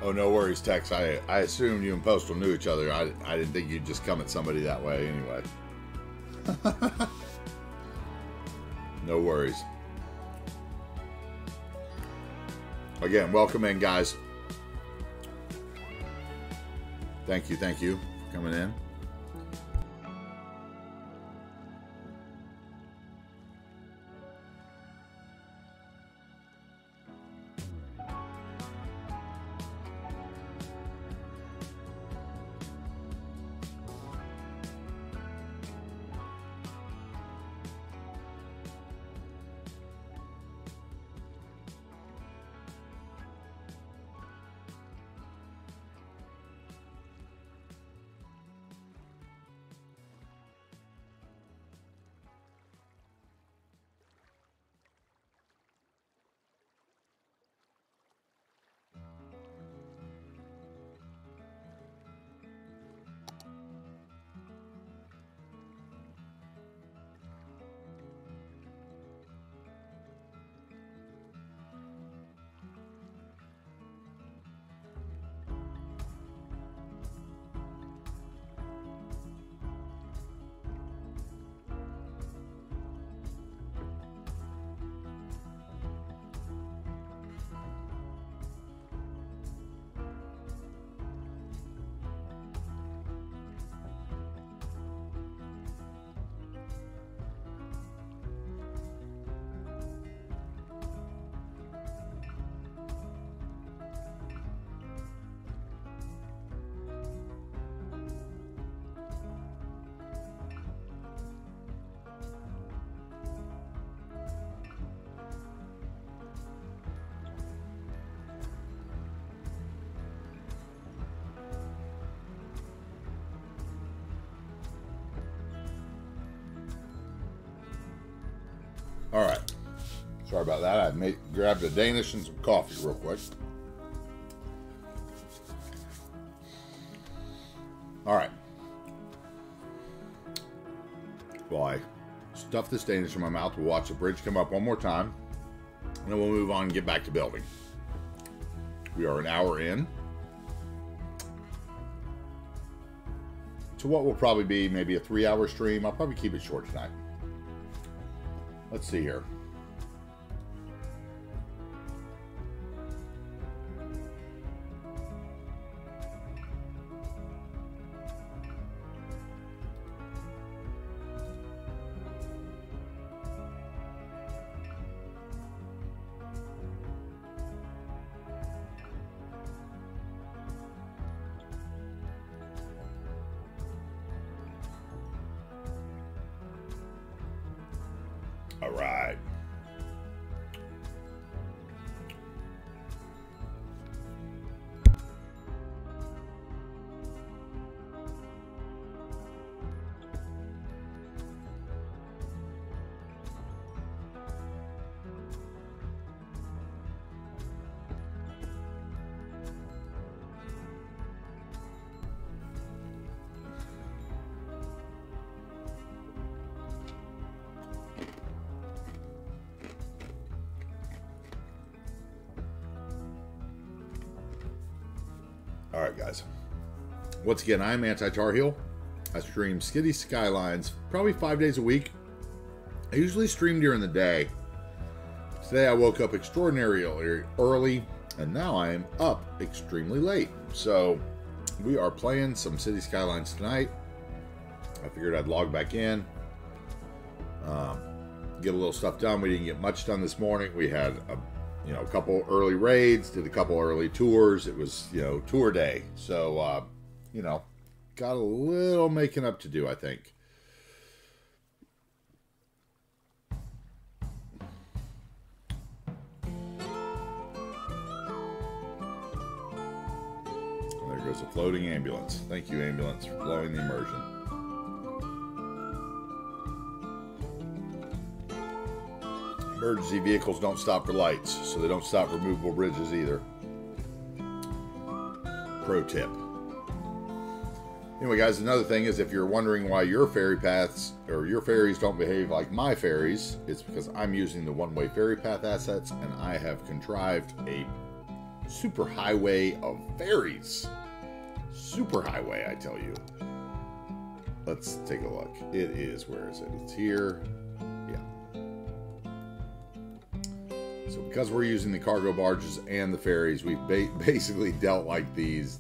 Oh, no worries, Tex. I assumed you and Postal knew each other. I didn't think you'd just come at somebody that way anyway. No worries. Again, welcome in, guys. Thank you for coming in. All right. Sorry about that. I grabbed a Danish and some coffee real quick. All right. Well, I stuff this Danish in my mouth. We'll watch the bridge come up one more time, and then we'll move on and get back to building. We are an hour in to what will probably be maybe a 3-hour stream. I'll probably keep it short tonight. Let's see here. All right. All right, guys. Once again, I'm Anti-Tar Heel. I stream Skitty Skylines probably 5 days a week. I usually stream during the day. Today I woke up extraordinarily early, and now I am up extremely late. So we are playing some City Skylines tonight. I figured I'd log back in, get a little stuff done. We didn't get much done this morning. We had a couple early raids, did a couple early tours. It was, tour day. So, got a little making up to do, I think. There goes a floating ambulance. Thank you, ambulance, for blowing the immersion. Emergency vehicles don't stop for lights, so they don't stop for movable bridges either. Pro tip. Anyway, guys, another thing is if you're wondering why your ferry paths or your ferries don't behave like my ferries, it's because I'm using the one-way ferry path assets, and I have contrived a super highway of ferries. Super highway, I tell you. Let's take a look. It is, where is it? It's here. So because we're using the cargo barges and the ferries, we've basically dealt like these,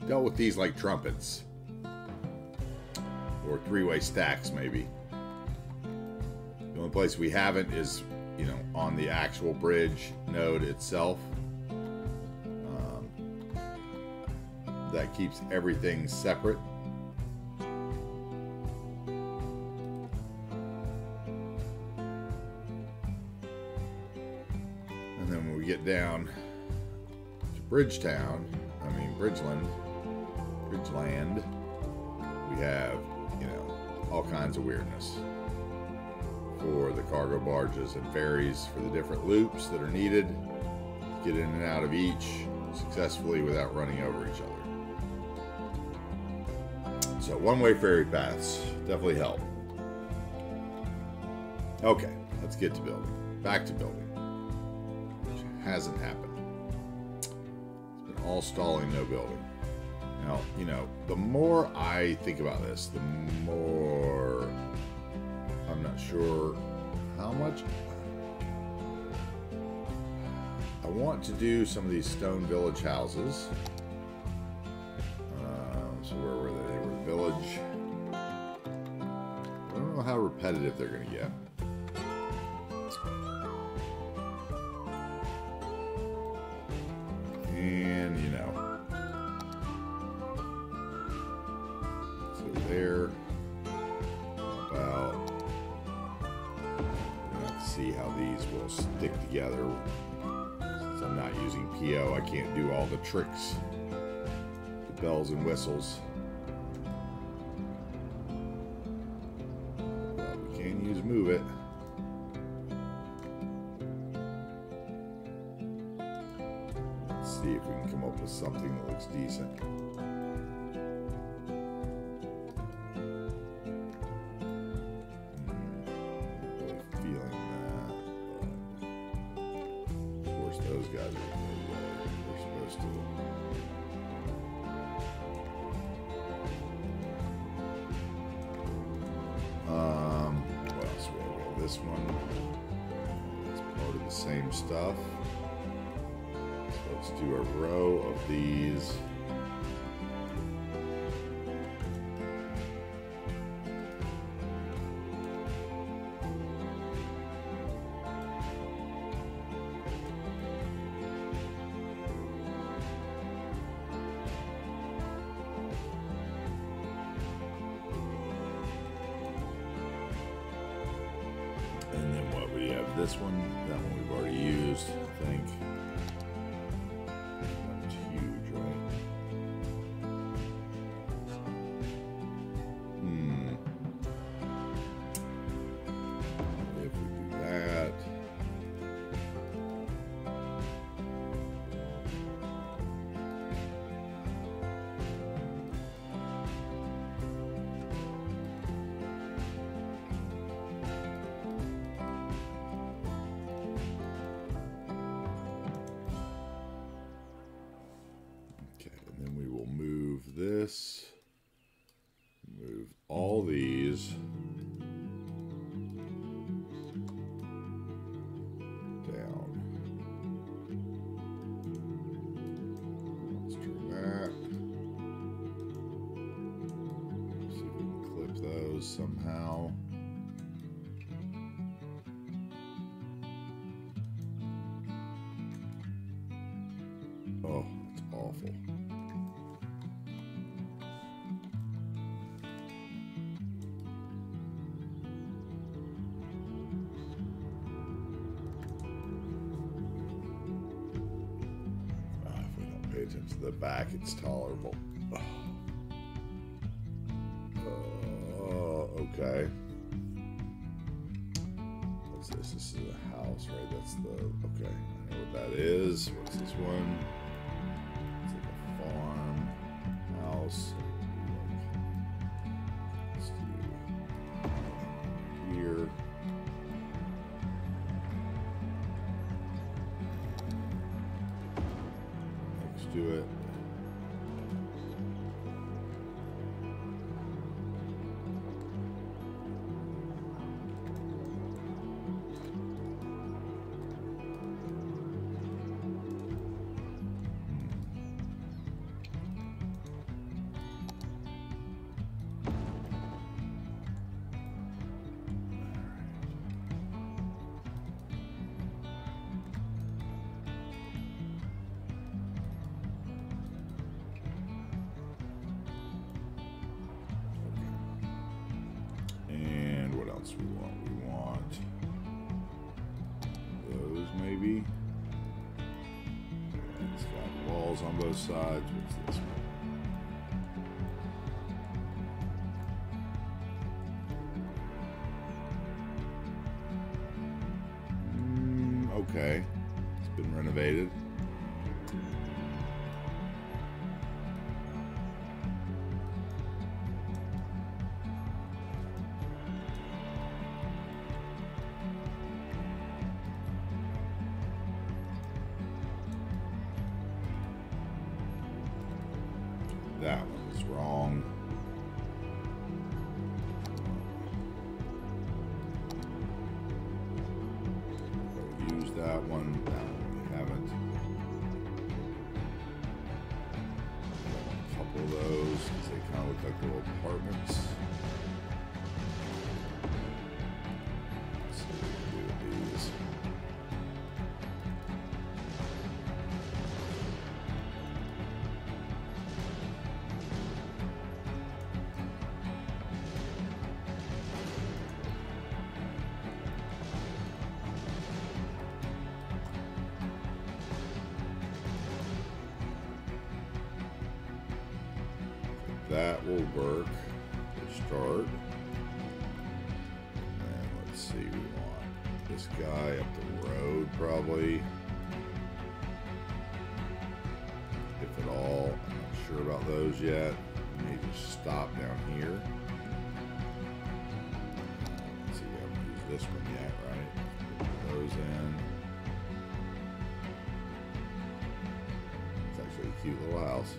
dealt with these like trumpets. Or three-way stacks, maybe. The only place we haven't is, on the actual bridge node itself. That keeps everything separate. Get down to Bridgeland, we have, all kinds of weirdness for the cargo barges and ferries for the different loops that are needed to get in and out of each successfully without running over each other. So one-way ferry paths definitely help. Okay, let's get to building. Back to building. Hasn't happened. It's been all stalling, no building. Now, the more I think about this, the more I'm not sure how much I want to do some of these stone village houses. So where were they? They were village. I don't know how repetitive they're going to get. And, so there, about, let's see how these will stick together. Since I'm not using PO, I can't do all the tricks, the bells and whistles. But we can use Move It. Let's see if we can come up with something that looks decent. Really feeling that, but of course those guys are they're supposed to. What else we have? This one. It's part of the same stuff. So let's do a row of these. And then what we have this one, that one we've already used, I think. That was huge, right? If we do that. This, move all these down. Let's turn that. See if we can clip those somehow. Oh, it's awful. To the back, it's tolerable. Okay. What's this? This is a house, right? That's the, okay. I know what that is. What's this one? It's like a farm house. Let's do here. Do it. We want those maybe. It's got walls on both sides. What's this one? Okay, it's been renovated. That one is wrong. We'll use that one. We haven't. A couple of those because they kind of look like little apartments. Let's see what we can do with these. That will work to start. And let's see, we want this guy up the road probably. those yet. May just stop down here. Let's see, we haven't used this one yet, right? Put those in. It's actually a cute little house.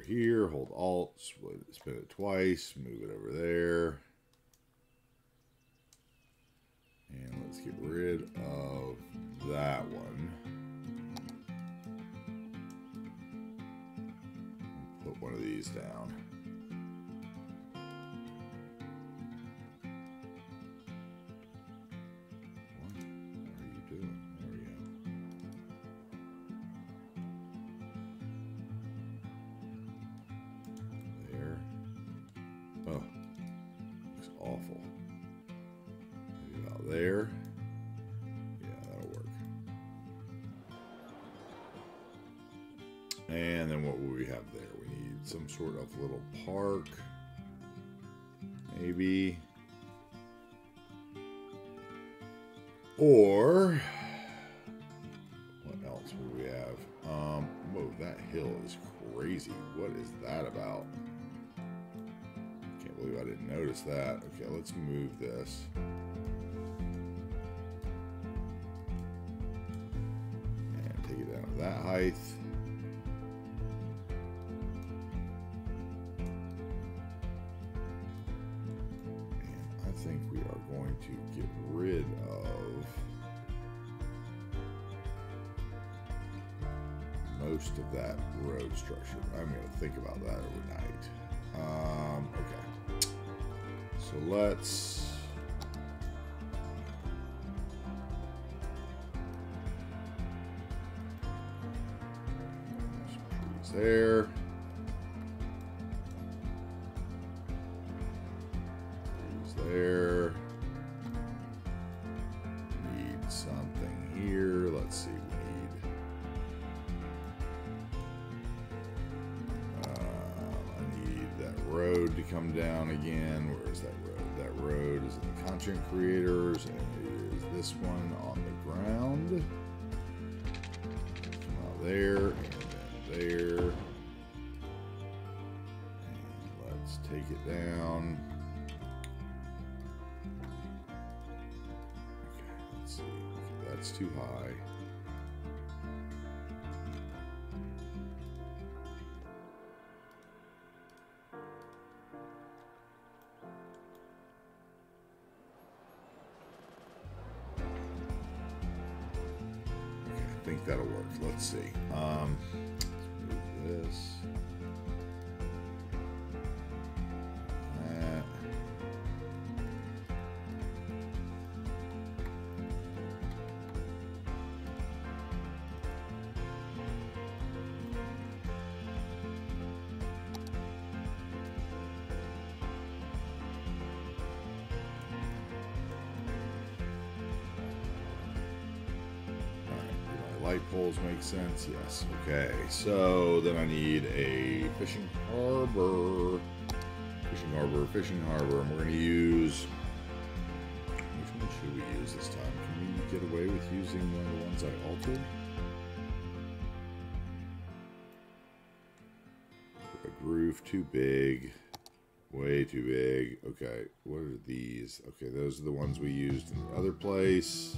Here, hold Alt, spin it twice, move it over there. And let's get rid of that one. Put one of these down. What are you doing? There we go. Oh, looks awful. Maybe about there. Yeah, that'll work. And then what will we have there? We need some sort of little park. Maybe. Or what else would we have? Whoa, that hill is crazy. What is that about? I believe I didn't notice that. Okay, let's move this. And take it down to that height. And I think we are going to get rid of most of that road structure. I'm going to think about that overnight. Okay. So let's some trees there. Trees there. Need something here. Let's see. We need I need that road to come down again. Where is that road? That road is in the content creators, and it is this one on the ground. Come out there, and then there. And let's take it down. Okay, let's see. Okay, that's too high. I think that'll work. Let's see. Let's move this. That. Light poles make sense, yes. Okay, so then I need a fishing harbor. Fishing harbor, and we're going to use... Which one should we use this time? Can we get away with using one of the ones I altered? A groove, too big. Way too big. Okay, what are these? Okay, those are the ones we used in the other place.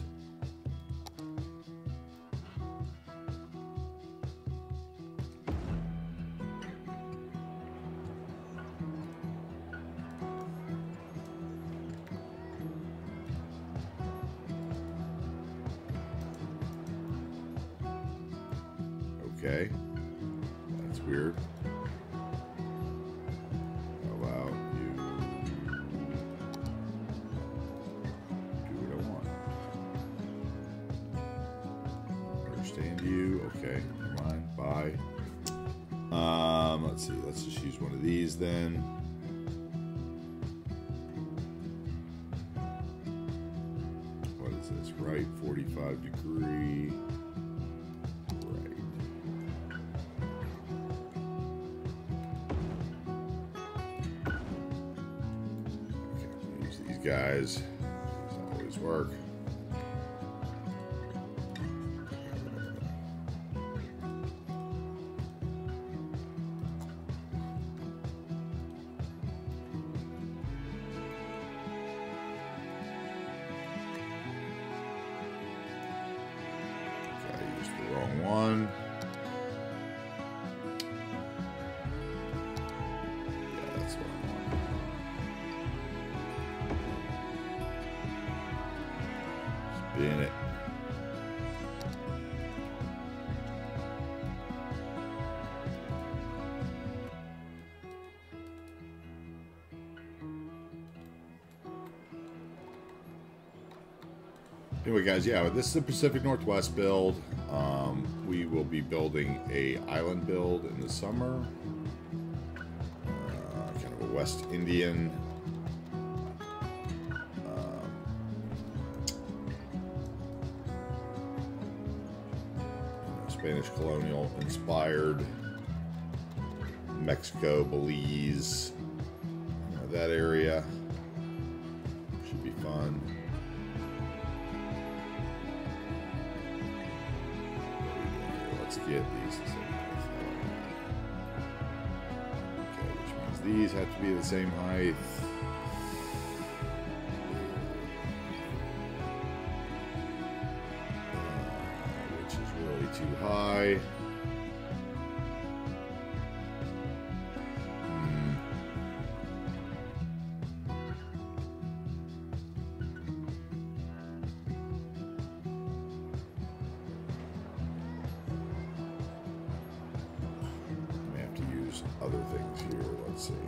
Okay, that's weird. How about you do what I want? Understand you. Okay, never mind. Bye. Let's see. Let's just use one of these then. right, 45-degree right. Okay, use these guys. These always work. Wrong one. Yeah, that's what I want. Spin it. Anyway, guys, yeah, this is the Pacific Northwest build. We will be building a island build in the summer, kind of a West Indian Spanish colonial inspired, Mexico, Belize, that area should be fun. Get these the same height. Okay, which means these have to be the same height. Which is really too high. Other things here, let's see.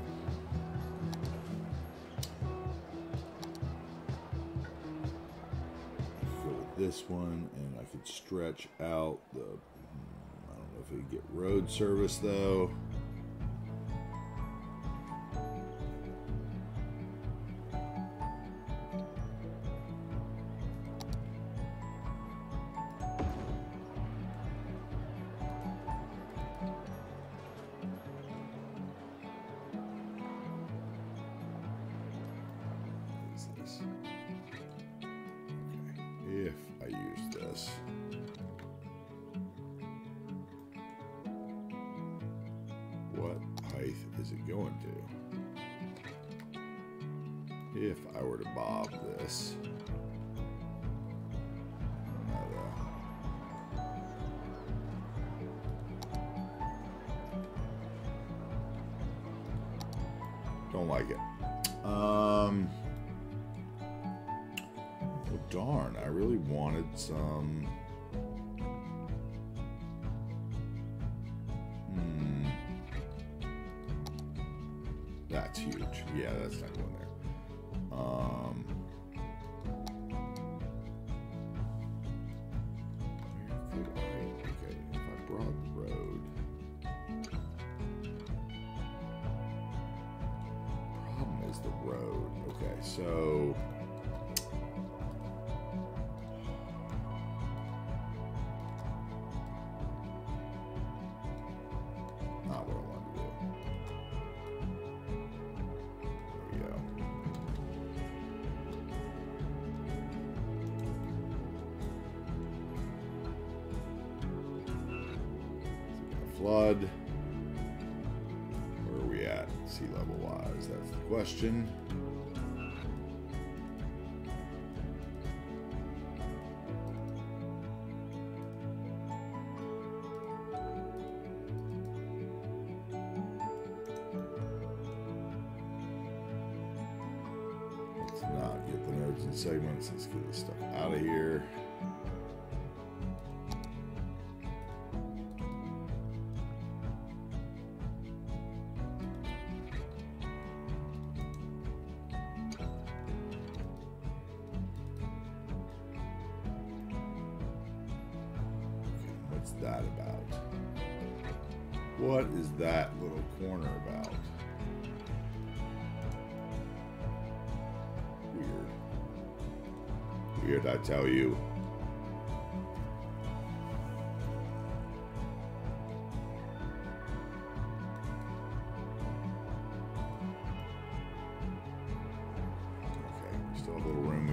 Go with this one, and I could stretch out the, I don't know if we can get road service though. If I use this, what height is it going to? If I were to bob this, don't like it. Well, darn, I really wanted some. That's huge. Yeah, that's not going there. Where could I? Okay, if I brought the road. Problem is the road. Okay, so. Not what I want to do. There we go. Flood. Where are we at sea level wise? That's the question. Let's not get the nodes and segments. Let's get this stuff out of here. What's that about? What is that little corner about? Weird. Weird, I tell you.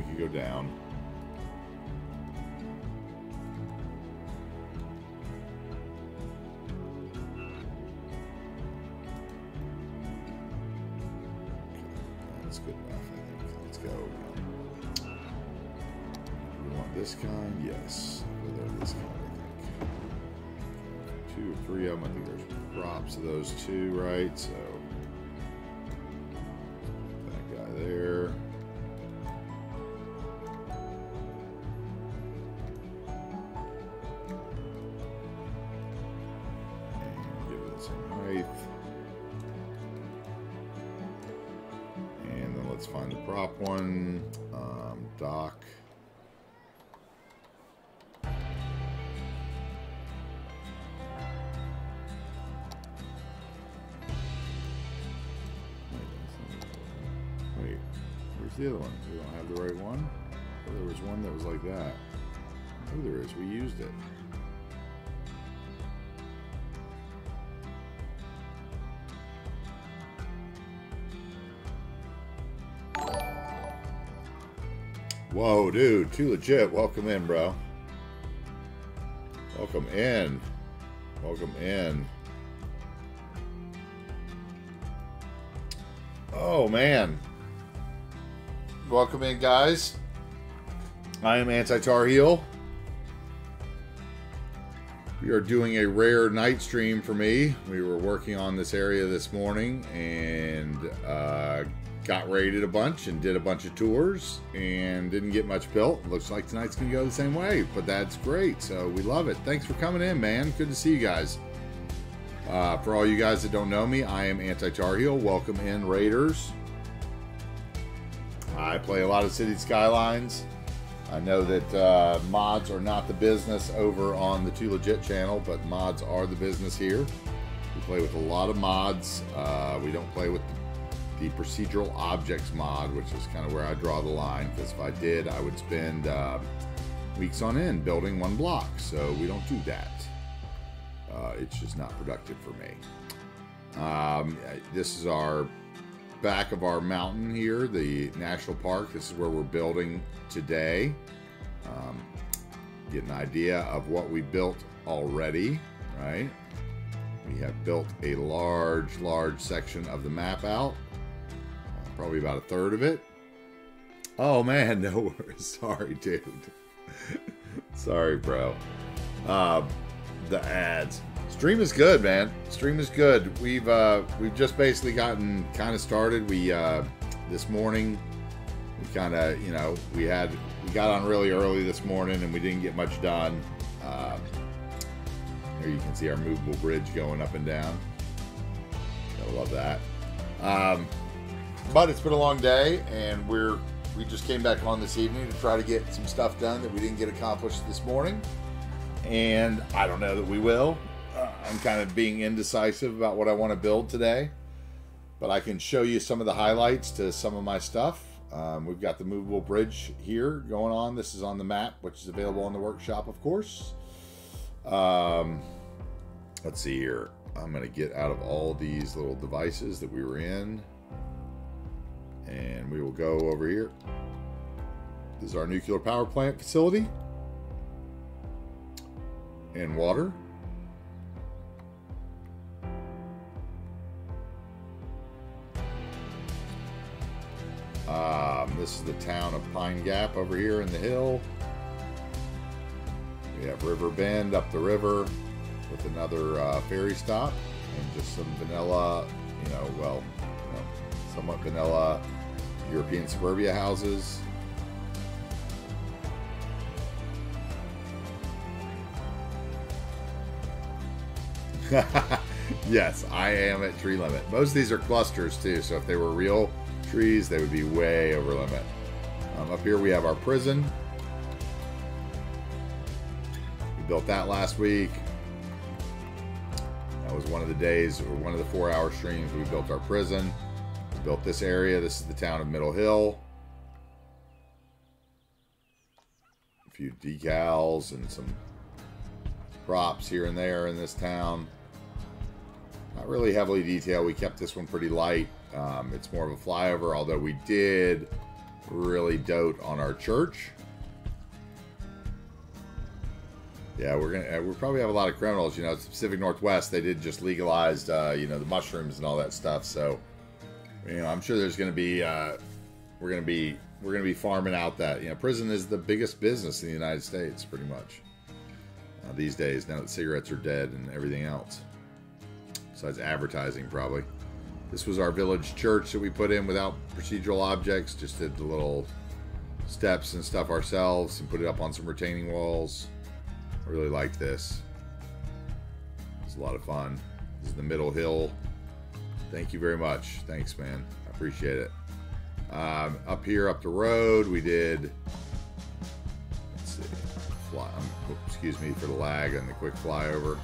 we could go down. That's good enough, I think. Let's go. We want this kind? Yes. This kind, I think. 2 or 3 of them. I think there's props of those 2, right? So that guy there. And give it some height. And then let's find the prop one. Dock. Where's the other one? We don't have the right one? Oh, there was one that was like that. Oh, there is. We used it. Whoa, dude. Too legit. Welcome in, bro. Welcome in. Welcome in. Oh, man. Welcome in, guys. I am Anti-Tar Heel. We are doing a rare night stream for me. We were working on this area this morning and got raided a bunch and did a bunch of tours and didn't get much built. Looks like tonight's gonna go the same way, but that's great. So we love it. Thanks for coming in, man. Good to see you guys. For all you guys that don't know me, I am Anti-Tar Heel. Welcome in, Raiders. I play a lot of City Skylines. I know that mods are not the business over on the Too Legit channel, but mods are the business here. We play with a lot of mods. We don't play with the procedural objects mod, which is kind of where I draw the line, because if I did, I would spend weeks on end building one block. So we don't do that. It's just not productive for me. This is our back of our mountain here, the national park. This is where we're building today. Get an idea of what we built already, right? We have built a large section of the map out, probably about a third of it. Oh man, no worries. Sorry, dude. Sorry, bro. The ads. Stream is good, man. Stream is good. We've just basically gotten kind of started. We this morning we kind of, you know, we got on really early this morning and we didn't get much done. Here you can see our movable bridge going up and down. Gotta love that. But it's been a long day, and we just came back on this evening to try to get some stuff done that we didn't get accomplished this morning. And I don't know that we will. I'm kind of being indecisive about what I want to build today, but I can show you some of the highlights to some of my stuff. We've got the movable bridge here going on. This is on the map, which is available on the workshop, of course. Let's see here. I'm going to get out of all these little devices that we were in, and we will go over here. This is our nuclear power plant facility and water. This is the town of Pine Gap over here in the hill. We have River Bend up the river with another ferry stop and just some vanilla, somewhat vanilla European suburbia houses. Yes, I am at tree limit. Most of these are clusters too, so if they were real trees, they would be way over limit. Up here we have our prison. We built that last week. That was one of the days, or one of the 4-hour streams. We built our prison. We built this area. This is the town of Middle Hill. A few decals and some props here and there in this town. Not really heavily detailed. We kept this one pretty light. It's more of a flyover, although we did really dote on our church. Yeah, we'll probably have a lot of criminals. You know, it's the Pacific Northwest. They did just legalize, you know, the mushrooms and all that stuff. So, you know, I'm sure there's going to be, we're going to be farming out that. You know, prison is the biggest business in the United States, pretty much, these days. Now that cigarettes are dead and everything else, besides advertising, probably. This was our village church that we put in without procedural objects. Just did the little steps and stuff ourselves and put it up on some retaining walls. I really like this. It's a lot of fun. This is the middle hill. Thank you very much. Thanks, man. I appreciate it. Up here, up the road, we did, let's see, excuse me for the lag and the quick flyover.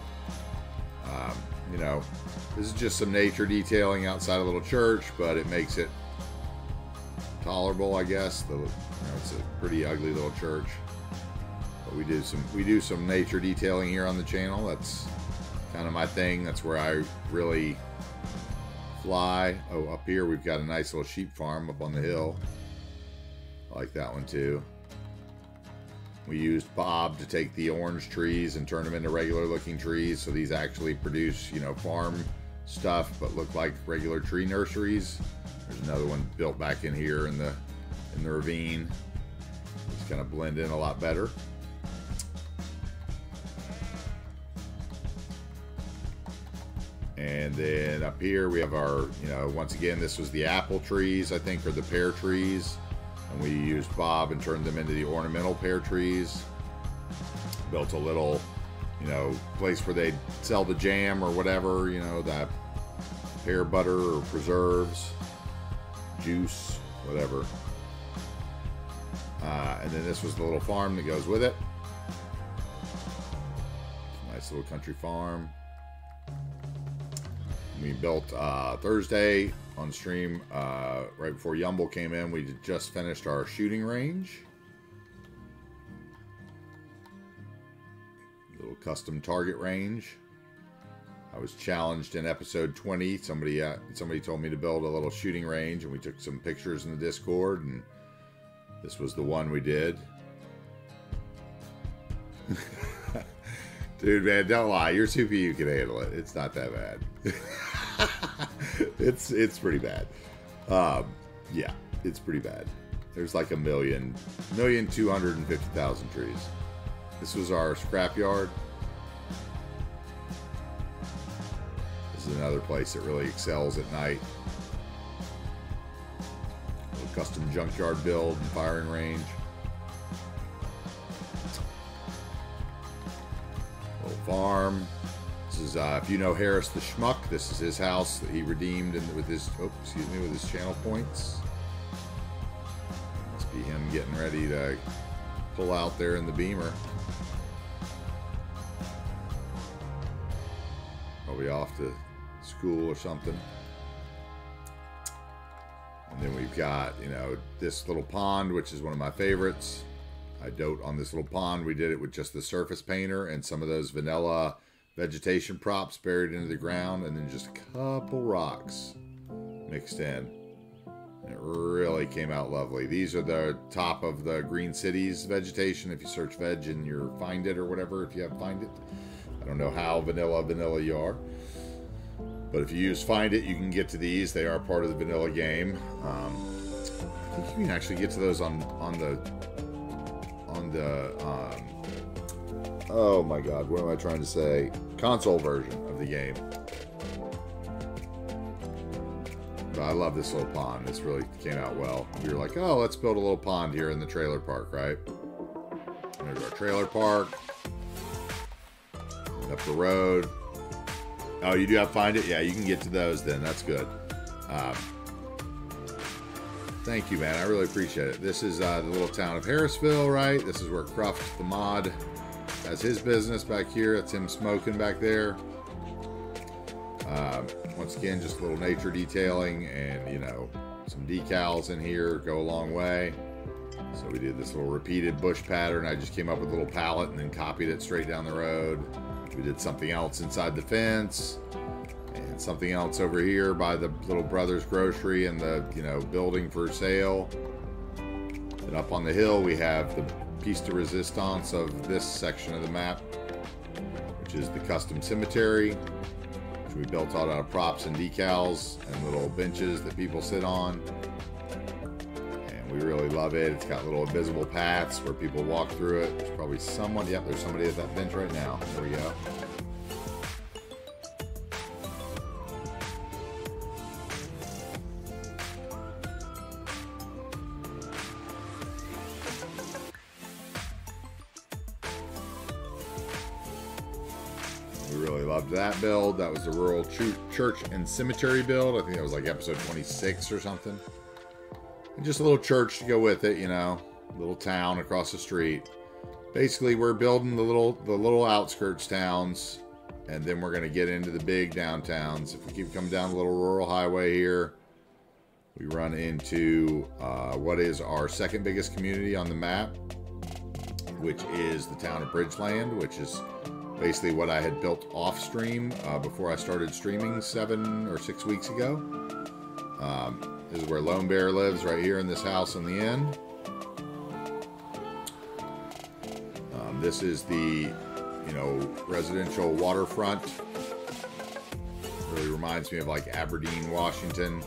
You know, this is just some nature detailing outside a little church, but it makes it tolerable, I guess. You know, it's a pretty ugly little church. But we do some nature detailing here on the channel. That's kind of my thing. That's where I really fly. Oh, up here we've got a nice little sheep farm up on the hill. I like that one too. We used Bob to take the orange trees and turn them into regular looking trees, so these actually produce, you know, farm stuff but look like regular tree nurseries. There's another one built back in here in the ravine. It's kind of blend in a lot better. And then up here we have our, you know, once again, this was the apple trees, I think, or the pear trees. And we used Bob and turned them into the ornamental pear trees. Built a little, you know, place where they'd sell the jam or whatever, you know, that pear butter or preserves, juice, whatever. And then this was the little farm that goes with it. Nice little country farm. We built Thursday on stream right before Yumble came in. We just finished our shooting range. Little custom target range. I was challenged in episode 20. Somebody told me to build a little shooting range, and we took some pictures in the Discord, and this was the one we did. Dude, man, don't lie. Your CPU can handle it. It's not that bad. It's pretty bad. Yeah, it's pretty bad. There's like 1,250,000 trees. This was our scrapyard. This is another place that really excels at night. A little custom junkyard build and firing range. Farm. This is if you know Harris the Schmuck, this is his house that he redeemed with his with his channel points. Must be him getting ready to pull out there in the Beamer. Probably off to school or something. And then we've got, you know, this little pond, which is one of my favorites. I dote on this little pond. We did it with just the surface painter and some of those vanilla vegetation props buried into the ground, and then just a couple rocks mixed in. And it really came out lovely. These are the top of the Green Cities vegetation. If you search veg in your Find It or whatever, if you have Find It. I don't know how vanilla you are. But if you use Find It, you can get to these. They are part of the vanilla game. I think you can actually get to those on the oh my god, what am I trying to say? Console version of the game. But I love this little pond. This really came out well. We were like, oh, let's build a little pond here in the trailer park, right? There's our trailer park. And up the road. Oh, you do have Find It? Yeah, you can get to those then. That's good. Thank you, man. I really appreciate it. This is the little town of Harrisville, right? This is where Cruft, the mod, has his business back here. That's him smoking back there. Once again, just a little nature detailing and, you know, some decals in here go a long way. So we did this little repeated bush pattern. I just came up with a little palette and then copied it straight down the road. We did something else inside the fence. And something else over here by the little Brothers Grocery and the, you know, building for sale. And up on the hill, we have the piece de resistance of this section of the map, which is the custom cemetery, which we built out of props and decals and little benches that people sit on. And we really love it. It's got little invisible paths where people walk through it. There's probably someone. Yep, there's somebody at that bench right now. There we go. We really loved that build. That was the rural church and cemetery build. I think that was like episode 26 or something. And just a little church to go with it, you know, little town across the street. Basically, we're building the little outskirts towns, and then we're going to get into the big downtowns. If we keep coming down the little rural highway here, we run into what is our second biggest community on the map, which is the town of Bridgeland, which is basically what I had built off stream before I started streaming 7 or 6 weeks ago. This is where Lone Bear lives, right here in this house on the end. This is the, you know, residential waterfront. Really reminds me of like Aberdeen, Washington.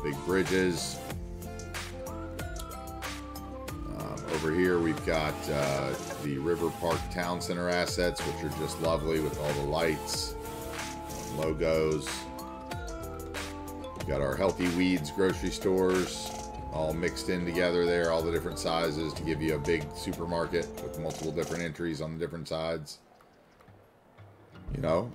Big bridges. Over here we've got the River Park Town Center assets, which are just lovely with all the lights, logos. We've got our Healthy Weeds grocery stores all mixed in together there, all the different sizes to give you a big supermarket with multiple different entries on the different sides. You know,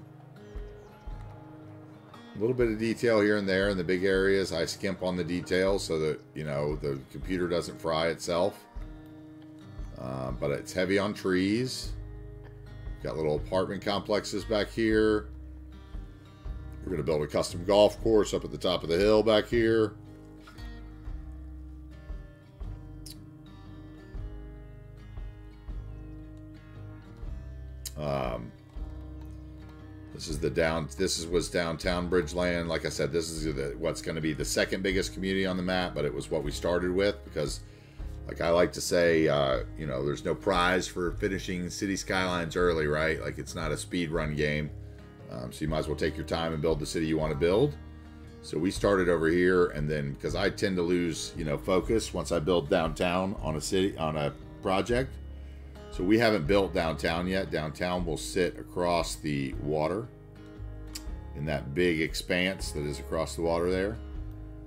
a little bit of detail here and there in the big areas. I skimp on the details so that, you know, the computer doesn't fry itself. But it's heavy on trees. Got little apartment complexes back here. We're going to build a custom golf course up at the top of the hill back here. This was downtown Bridgeland. Like I said, this is what's going to be the second biggest community on the map, but it was what we started with because, like I like to say, you know, there's no prize for finishing City Skylines early, right? Like, it's not a speed run game. So you might as well take your time and build the city you want to build. So we started over here, and then because I tend to lose, you know, focus once I build downtown on a project. So we haven't built downtown yet. Downtown will sit across the water in that big expanse that is across the water there.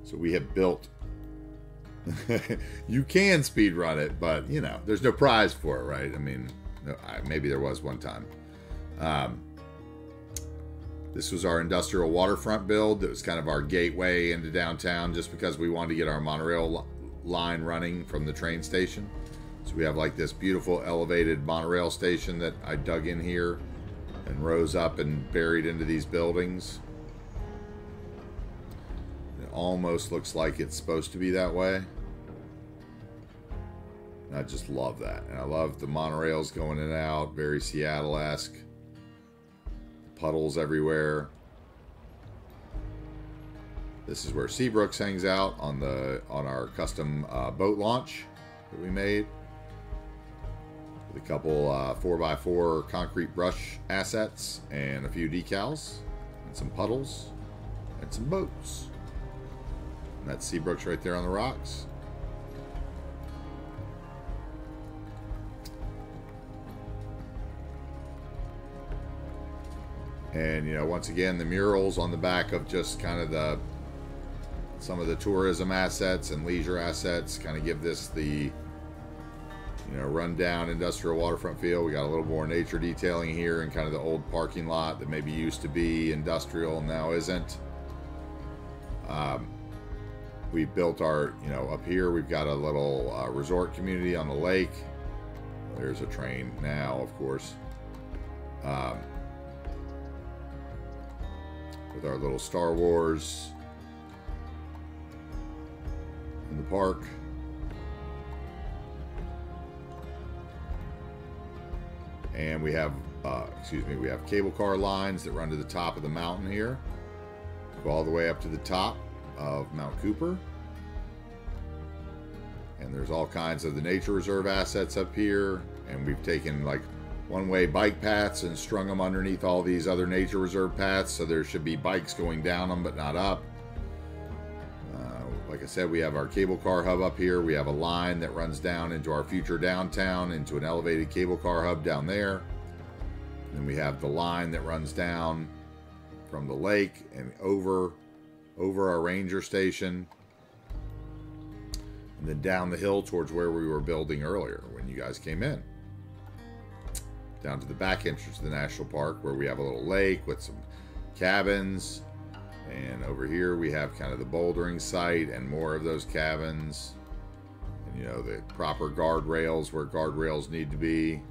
So we have built. You can speed run it, but you know, there's no prize for it, right? I mean, maybe there was one time. This was our industrial waterfront build. That was kind of our gateway into downtown, just because we wanted to get our monorail line running from the train station. So we have like this beautiful elevated monorail station that I dug in here and rose up and buried into these buildings. It almost looks like it's supposed to be that way. And I just love that. And I love the monorails going in and out, very Seattle-esque. Puddles everywhere. This is where Seabrooks hangs out on our custom boat launch that we made. With a couple 4x4 concrete brush assets and a few decals and some puddles and some boats. And that's Seabrooks right there on the rocks. And, you know, once again, the murals on the back of just kind of some of the tourism assets and leisure assets kind of give this the, you know, rundown industrial waterfront feel. We got a little more nature detailing here and kind of the old parking lot that maybe used to be industrial and now isn't. We built our, you know, up here we've got a little resort community on the lake. There's a train now, of course. With our little Star Wars in the park. And we have, we have cable car lines that run to the top of the mountain here. Go all the way up to the top of Mount Cooper. And there's all kinds of the nature reserve assets up here. And we've taken like one-way bike paths and strung them underneath all these other nature reserve paths. So there should be bikes going down them, but not up. Like I said, we have our cable car hub up here. We have a line that runs down into our future downtown, into an elevated cable car hub down there. And then we have the line that runs down from the lake and over our ranger station. And then down the hill towards where we were building earlier when you guys came in. Down to the back entrance of the national park where we have a little lake with some cabins. And over here we have kind of the bouldering site and more of those cabins. And, you know, the proper guardrails where guardrails need to be.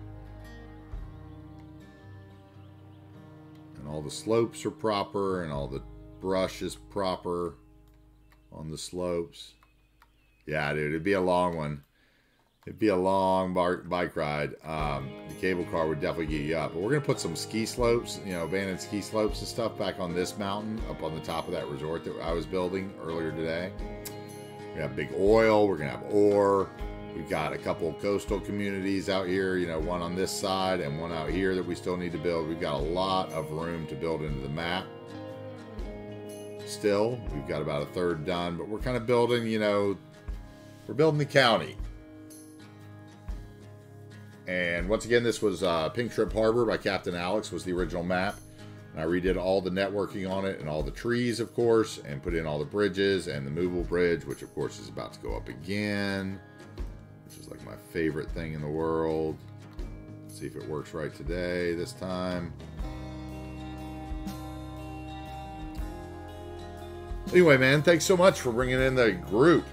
And all the slopes are proper and all the brush is proper on the slopes. Yeah, dude, it'd be a long one. It'd be a long bike ride. The cable car would definitely get you up. But we're going to put some ski slopes, you know, abandoned ski slopes and stuff back on this mountain up on the top of that resort that I was building earlier today. We have big oil. We're going to have ore. We've got a couple of coastal communities out here, you know, one on this side and one out here that we still need to build. We've got a lot of room to build into the map. Still, we've got about a third done, but we're kind of building, you know, we're building the county. And once again, this was Pink Trip Harbor by Captain Alex was the original map. And I redid all the networking on it and all the trees, of course, and put in all the bridges and the movable bridge, which, of course, is about to go up again. Which is like my favorite thing in the world. Let's see if it works right today, this time. Anyway, man, thanks so much for bringing in the group.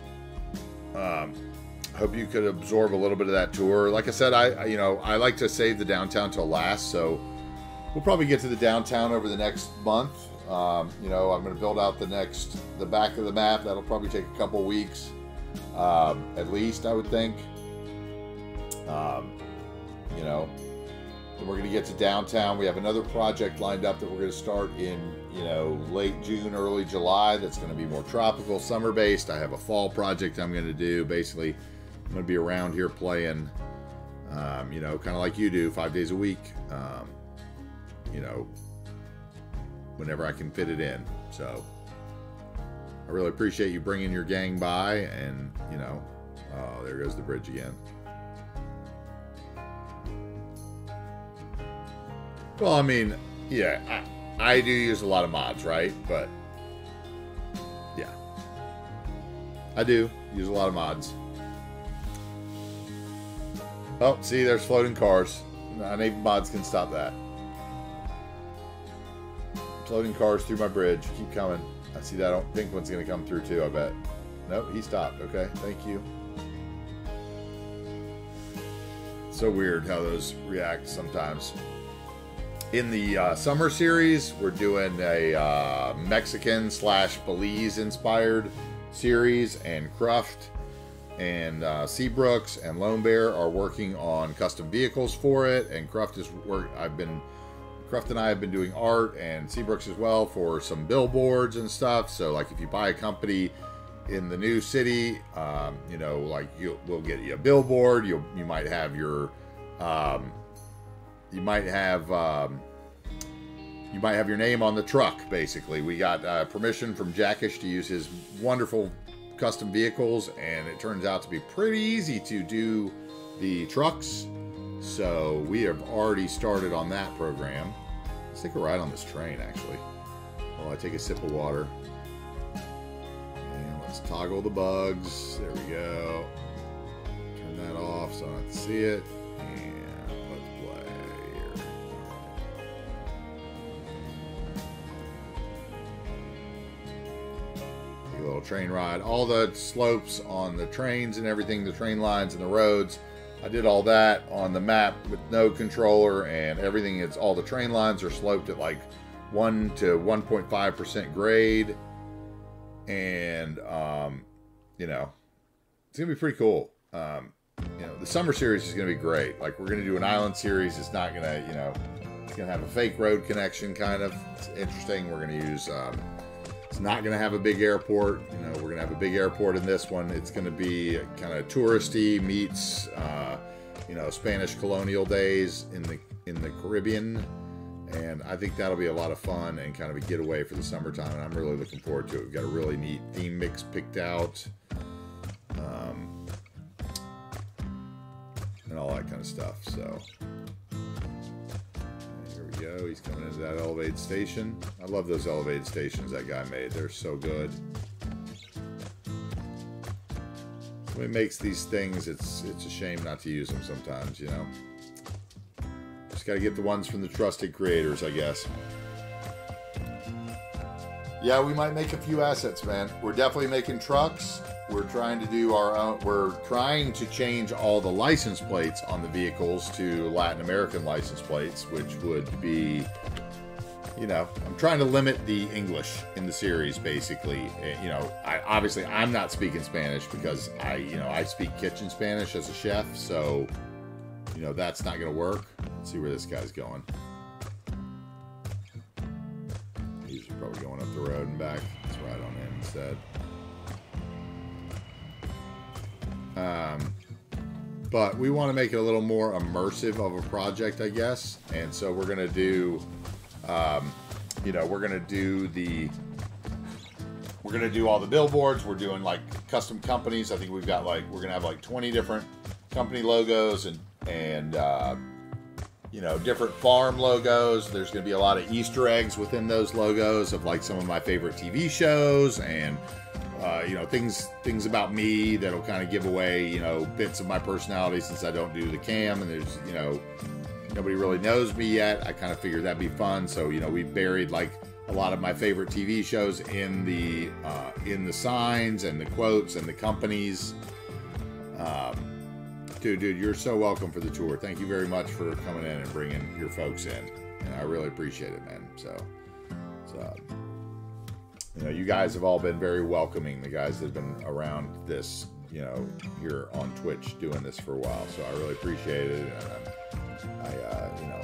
Hope you could absorb a little bit of that tour. Like I said, I like to save the downtown till last, so we'll probably get to the downtown over the next month. You know, I'm going to build out the back of the map. That'll probably take a couple weeks, at least, I would think. You know, then we're going to get to downtown. We have another project lined up that we're going to start in, you know, late June, early July. That's going to be more tropical, summer-based. I have a fall project I'm going to do. Basically, I'm going to be around here playing, you know, kind of like you do, 5 days a week, you know, whenever I can fit it in. So I really appreciate you bringing your gang by and, you know, oh, there goes the bridge again. Well, I mean, yeah, I do use a lot of mods, right? But, yeah. I do use a lot of mods. Oh, see, there's floating cars. Not even mods can stop that. Floating cars through my bridge. Keep coming. I see that pink one's going to come through too, I bet. Nope, he stopped. Okay, thank you. So weird how those react sometimes. In the summer series, we're doing a Mexican/Belize inspired series, and Crest and Seabrooks and Lone Bear are working on custom vehicles for it, and Crest and I have been doing art, and Seabrooks as well, for some billboards and stuff. So like if you buy a company in the new city, you know, like we'll get you a billboard. You might have your you might have your name on the truck. Basically, we got permission from Jackish to use his wonderful custom vehicles, and it turns out to be pretty easy to do the trucks. So we have already started on that program. Let's take a ride on this train, actually, while I take a sip of water. And let's toggle the bugs. There we go. Turn that off so I don't have to see it. And let's play here. Take a little train ride. All the slopes on the trains and everything, the train lines and the roads, I did all that on the map with no controller, and everything all the train lines are sloped at like 1 to 1.5% grade. And, you know, it's going to be pretty cool. You know, the summer series is going to be great. Like, we're going to do an island series. It's not going to, you know, it's going to have a fake road connection, kind of. It's interesting. We're going to use It's not going to have a big airport. You know, we're going to have a big airport in this one. It's going to be kind of touristy meets, you know, Spanish colonial days in the Caribbean. And I think that'll be a lot of fun and kind of a getaway for the summertime. And I'm really looking forward to it. We've got a really neat theme mix picked out. And all that kind of stuff. So here we go. He's coming into that elevated station. I love those elevated stations that guy made. They're so good. When it makes these things, it's a shame not to use them sometimes, you know. Just got to get the ones from the trusted creators, I guess. Yeah, we might make a few assets, man. We're definitely making trucks. We're trying to do our own. We're trying to change all the license plates on the vehicles to Latin American license plates, which would be, you know, I'm trying to limit the English in the series, basically. You know, obviously I'm not speaking Spanish because I speak kitchen Spanish as a chef, so, you know, that's not going to work. Let's see where this guy's going. He's probably going up the road and back. Let's ride on in instead. But we want to make it a little more immersive of a project, I guess. And so we're going to do, you know, we're going to do all the billboards. We're doing like custom companies. I think we've got like, we're going to have like 20 different company logos and you know, different farm logos. There's going to be a lot of Easter eggs within those logos of like some of my favorite TV shows and, you know, things about me that'll kind of give away, you know, bits of my personality since I don't do the cam and there's, you know, nobody really knows me yet. I kind of figured that'd be fun. So, you know, we buried like a lot of my favorite TV shows in the signs and the quotes and the companies. Dude, you're so welcome for the tour. Thank you very much for coming in and bringing your folks in. And I really appreciate it, man. So you know, you guys have all been very welcoming, the guys that have been around this, you know, here on Twitch doing this for a while. So I really appreciate it. And you know,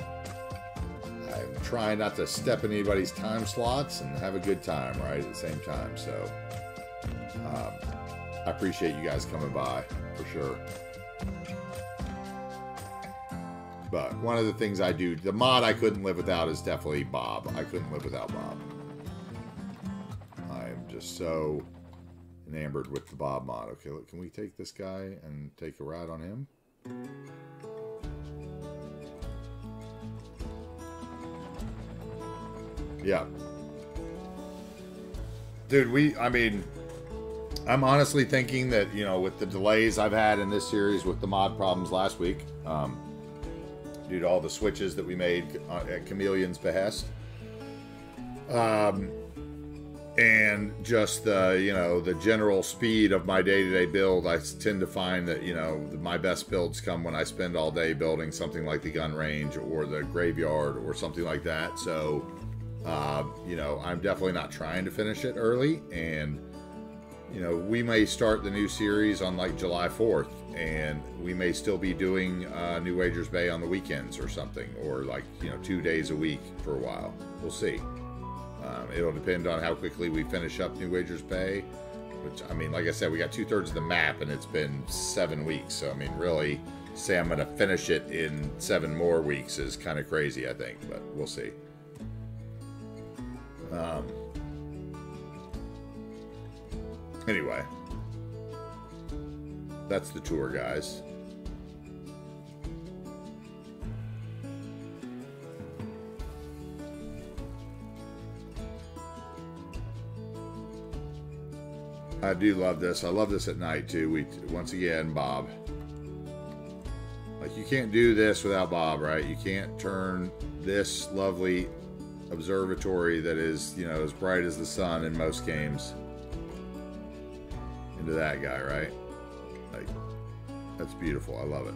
I'm trying not to step in anybody's time slots and have a good time, right, at the same time. So I appreciate you guys coming by, for sure. But one of the things I do, the mod I couldn't live without is definitely Bob. I couldn't live without Bob. I'm just so enamored with the Bob mod. Okay, look, can we take this guy and take a ride on him? Yeah. Dude, I mean, I'm honestly thinking that, you know, with the delays I've had in this series with the mod problems last week, due to all the switches that we made at Chameleon's behest, and just the, you know, the general speed of my day-to-day build, I tend to find that, you know, my best builds come when I spend all day building something like the gun range or the graveyard or something like that. So, you know, I'm definitely not trying to finish it early, and, you know, we may start the new series on like July 4th, and we may still be doing New Wagers Bay on the weekends or something, or like, you know, 2 days a week for a while. We'll see. It'll depend on how quickly we finish up New Wagers Bay, which, I mean, like I said, we got 2/3 of the map and it's been 7 weeks. So, I mean, really, say I'm going to finish it in 7 more weeks is kind of crazy, I think, but we'll see. Anyway, that's the tour, guys. I do love this. I love this at night too. Once again, Bob. Like, you can't do this without Bob, right? You can't turn this lovely observatory that is, you know, as bright as the sun in most games into that guy, right? Like, that's beautiful. I love it.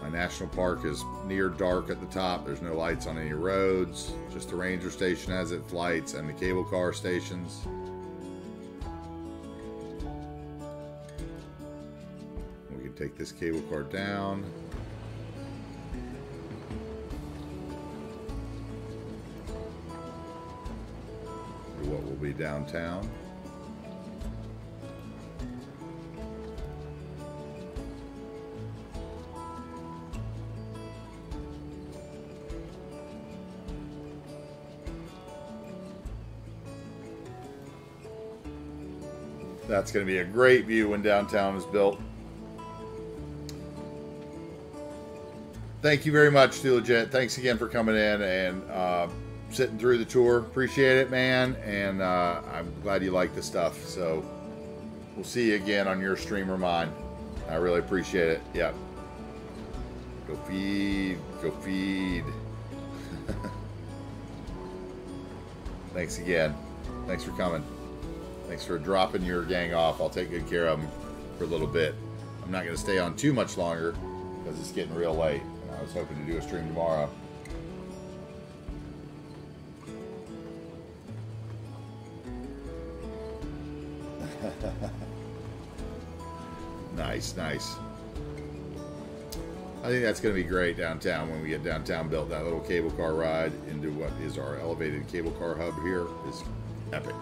My national park is near dark at the top. There's no lights on any roads. Just the ranger station has its lights and the cable car stations. We can take this cable car down. what will be downtown. That's going to be a great view when downtown is built. Thank you very much, Too Legit. Thanks again for coming in and sitting through the tour. Appreciate it, man. And I'm glad you like the stuff. So we'll see you again on your stream or mine. I really appreciate it. Yep. Go feed. Go feed. Thanks again. Thanks for coming. Thanks for dropping your gang off. I'll take good care of them for a little bit. I'm not going to stay on too much longer because it's getting real late. I was hoping to do a stream tomorrow. Nice, nice. I think that's going to be great downtown when we get downtown built. That little cable car ride into what is our elevated cable car hub here is epic.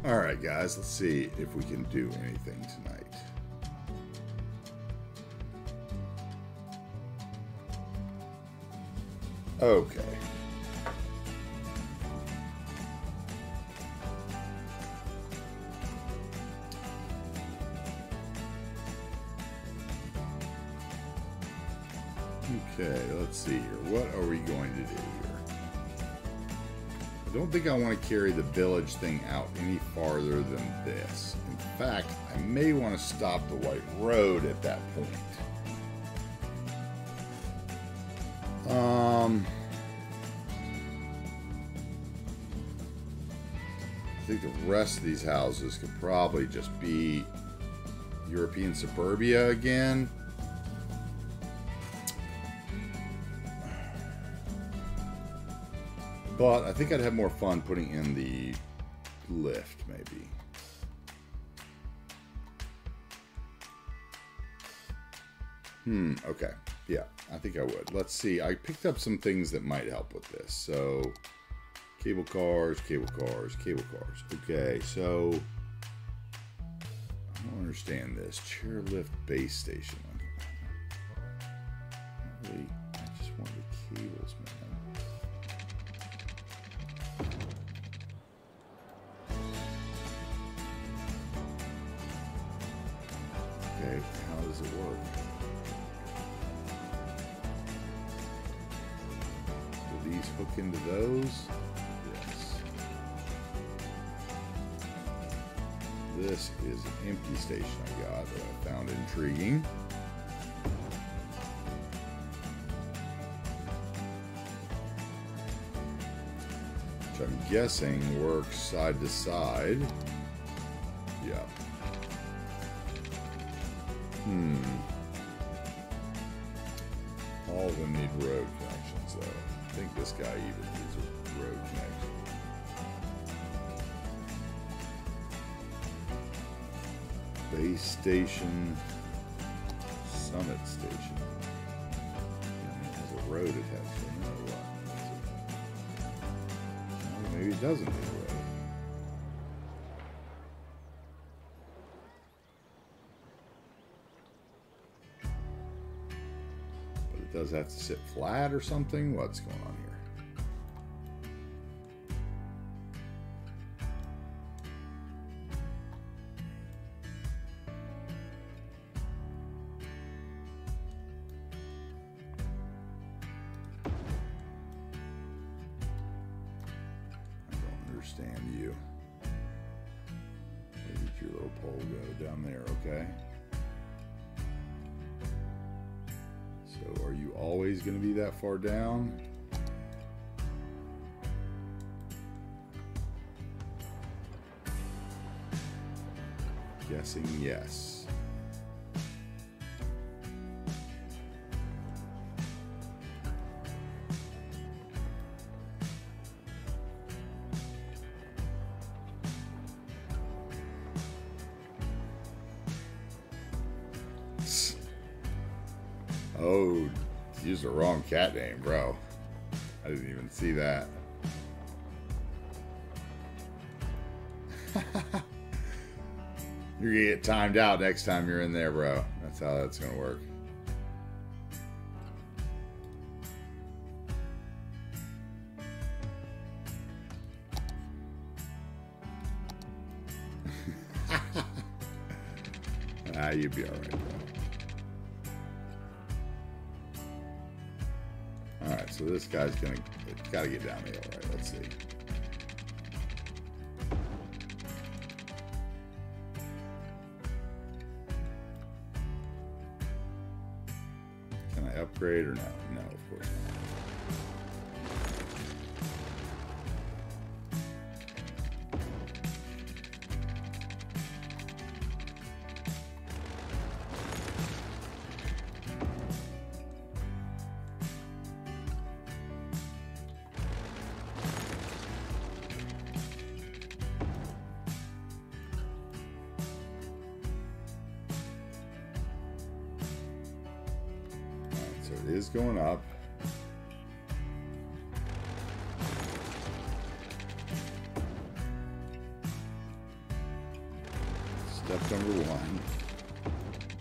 All right, guys, let's see if we can do anything tonight. Okay. Okay, let's see here. What are we going to do here? I don't think I want to carry the village thing out any farther than this. In fact, I may want to stop the White Road at that point. I think the rest of these houses could probably just be European suburbia again. But I think I'd have more fun putting in the lift, maybe. Okay. Yeah, I think I would. Let's see. I picked up some things that might help with this. So, cable cars, cable cars, cable cars. Okay, so I don't understand this. Chairlift base station. Really, I just want the cables, man. Okay, how does it work? Do these hook into those? Yes. this is an empty station I got that I found intriguing. Which I'm guessing works side to side. Yeah. All of them need road connections though. I think this guy even needs a road connection. Base station, Summit station. It has a road attached to it. No, what? Maybe it doesn't need a road. But it does have to sit flat or something? What's going on here? Understand you. Where did your little pole go? Down there, okay. So are you always going to be that far down? Guessing yes. Oh, used the wrong cat name, bro. I didn't even see that. You're gonna get timed out next time you're in there, bro. That's how that's gonna work. You'd be alright, bro. Alright, so this guy's gotta get down the hill, right? Let's see. Can I upgrade or no? No, of course not. So it is going up. Step number one.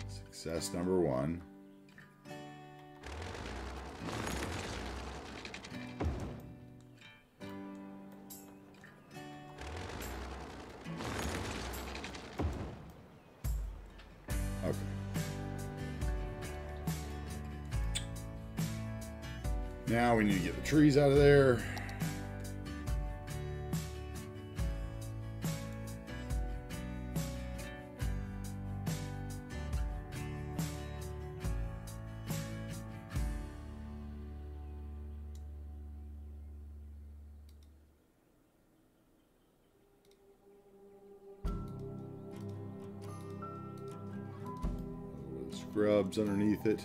Success number one. Okay. Now we need to get the trees out of there. With scrubs underneath it.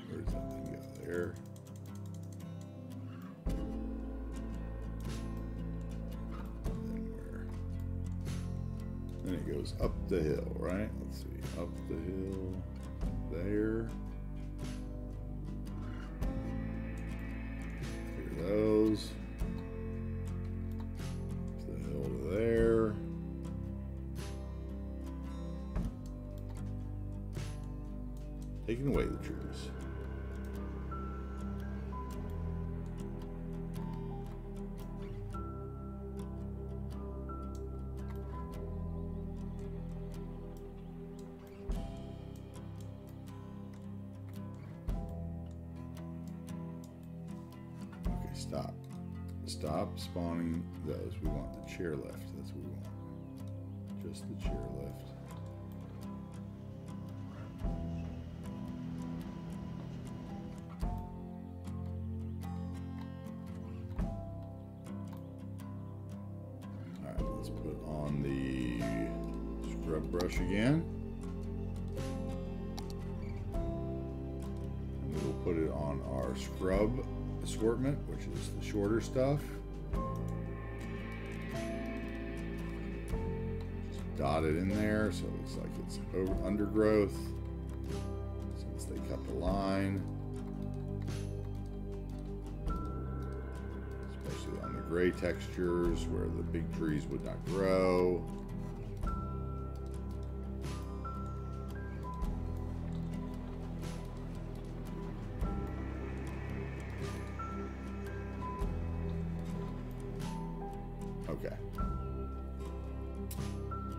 Where's that thing go? There. Then where? Then it goes up the hill, right? Let's see. Up the hill. taking away the trees. Okay, stop. Stop spawning those. We want the chairlift. That's what we want. Just the chairlift. Alright, let's put on the scrub brush again. And we'll put it on our scrub assortment, which is the shorter stuff. Just dot it in there so it looks like it's undergrowth since they cut the line. Especially on the gray textures where the big trees would not grow. Okay.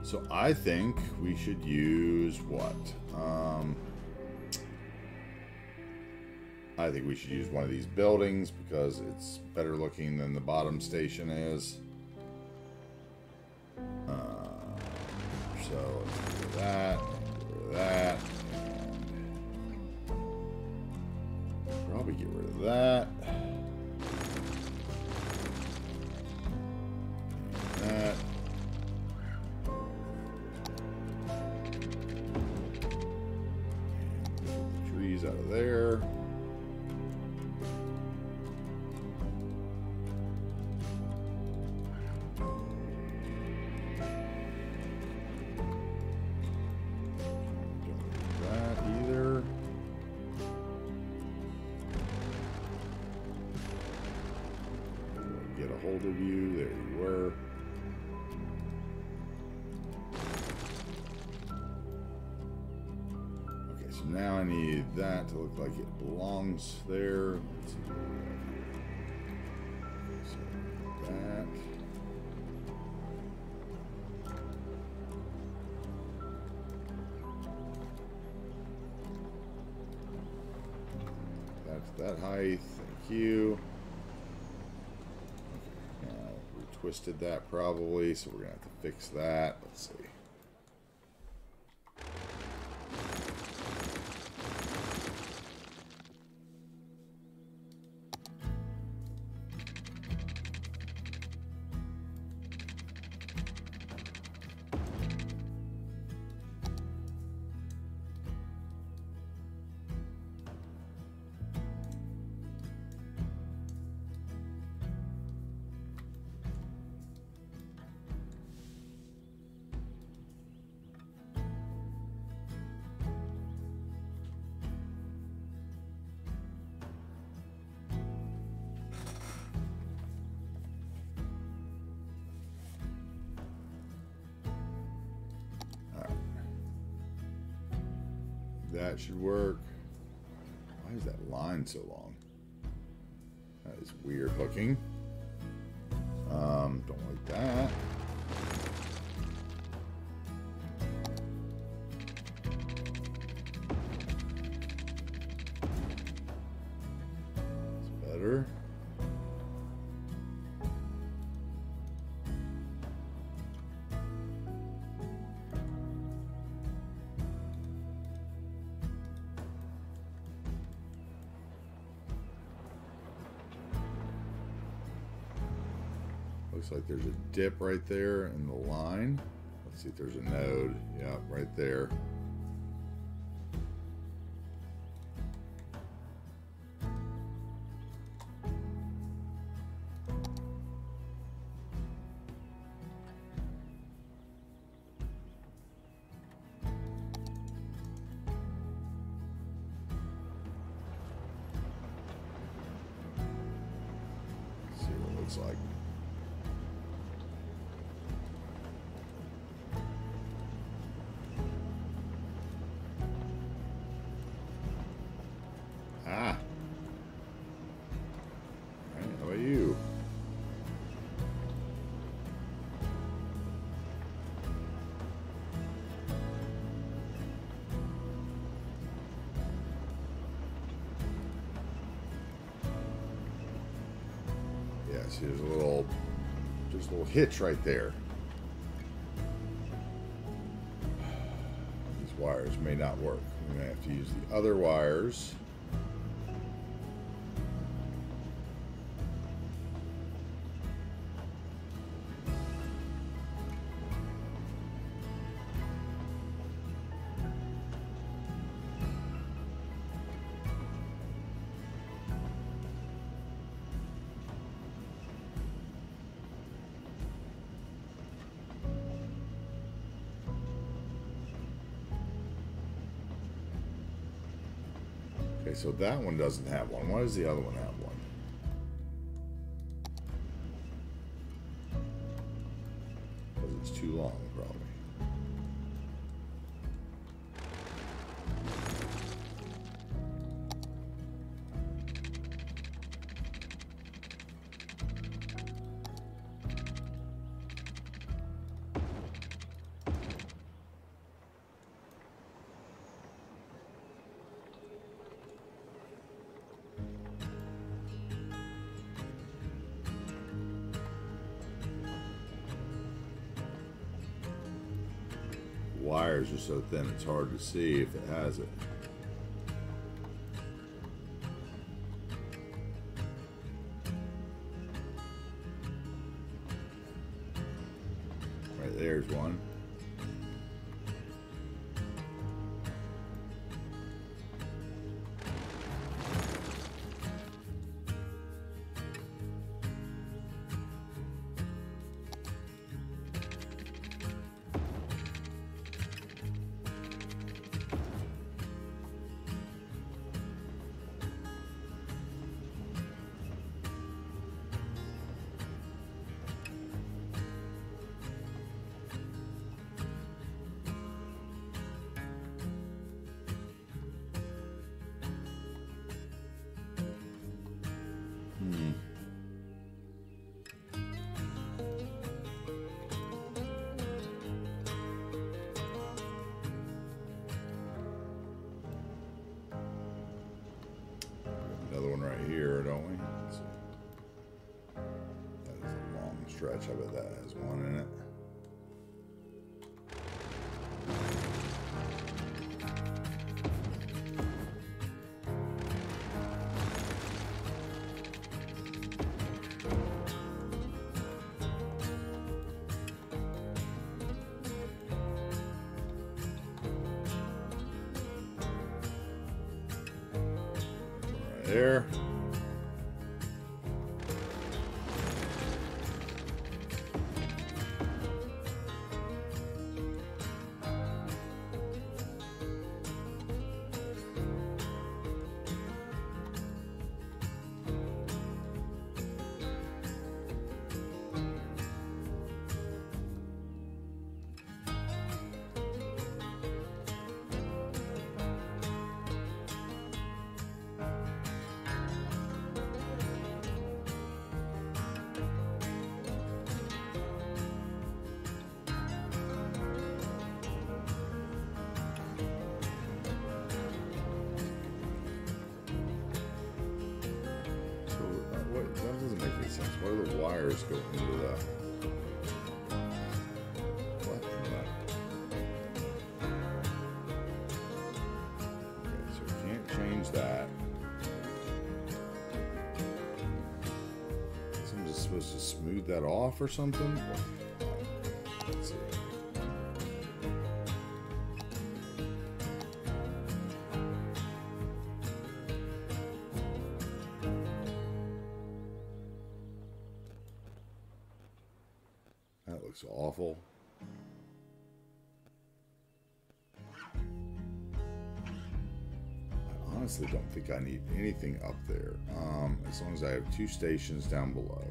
So I think we should use what? I think we should use one of these buildings because it's better looking than the bottom station is. So let's get rid of that, and probably get rid of that. That. Get the trees out of there. Don't do that either. Get a hold of you. There you were. Now I need that to look like it belongs there. Let's see what we have here. So that. That's that height. Thank you. Okay, now we twisted that probably, so we're gonna have to fix that. Let's see. That should work. Why is that line so long? That is weird looking. Don't like that. It's better. Looks like there's a dip right there in the line. Let's see if there's a node. Yeah, right there. Let's see what it looks like. See, there's a little hitch right there. These wires may not work. We're going to have to use the other wires. Okay, so that one doesn't have one. Why does the other one have one? Because it's too long, probably. Wires are so thin it's hard to see if it has it. Right there's one. Another one right here, don't we? Let's see. That is a long stretch. I bet that has one in it. There. That doesn't make any sense. Why do the wires go into the... What in the... Okay, so we can't change that. So I'm just supposed to smooth that off or something? Let's see. That looks awful. I honestly don't think I need anything up there, as long as I have two stations down below.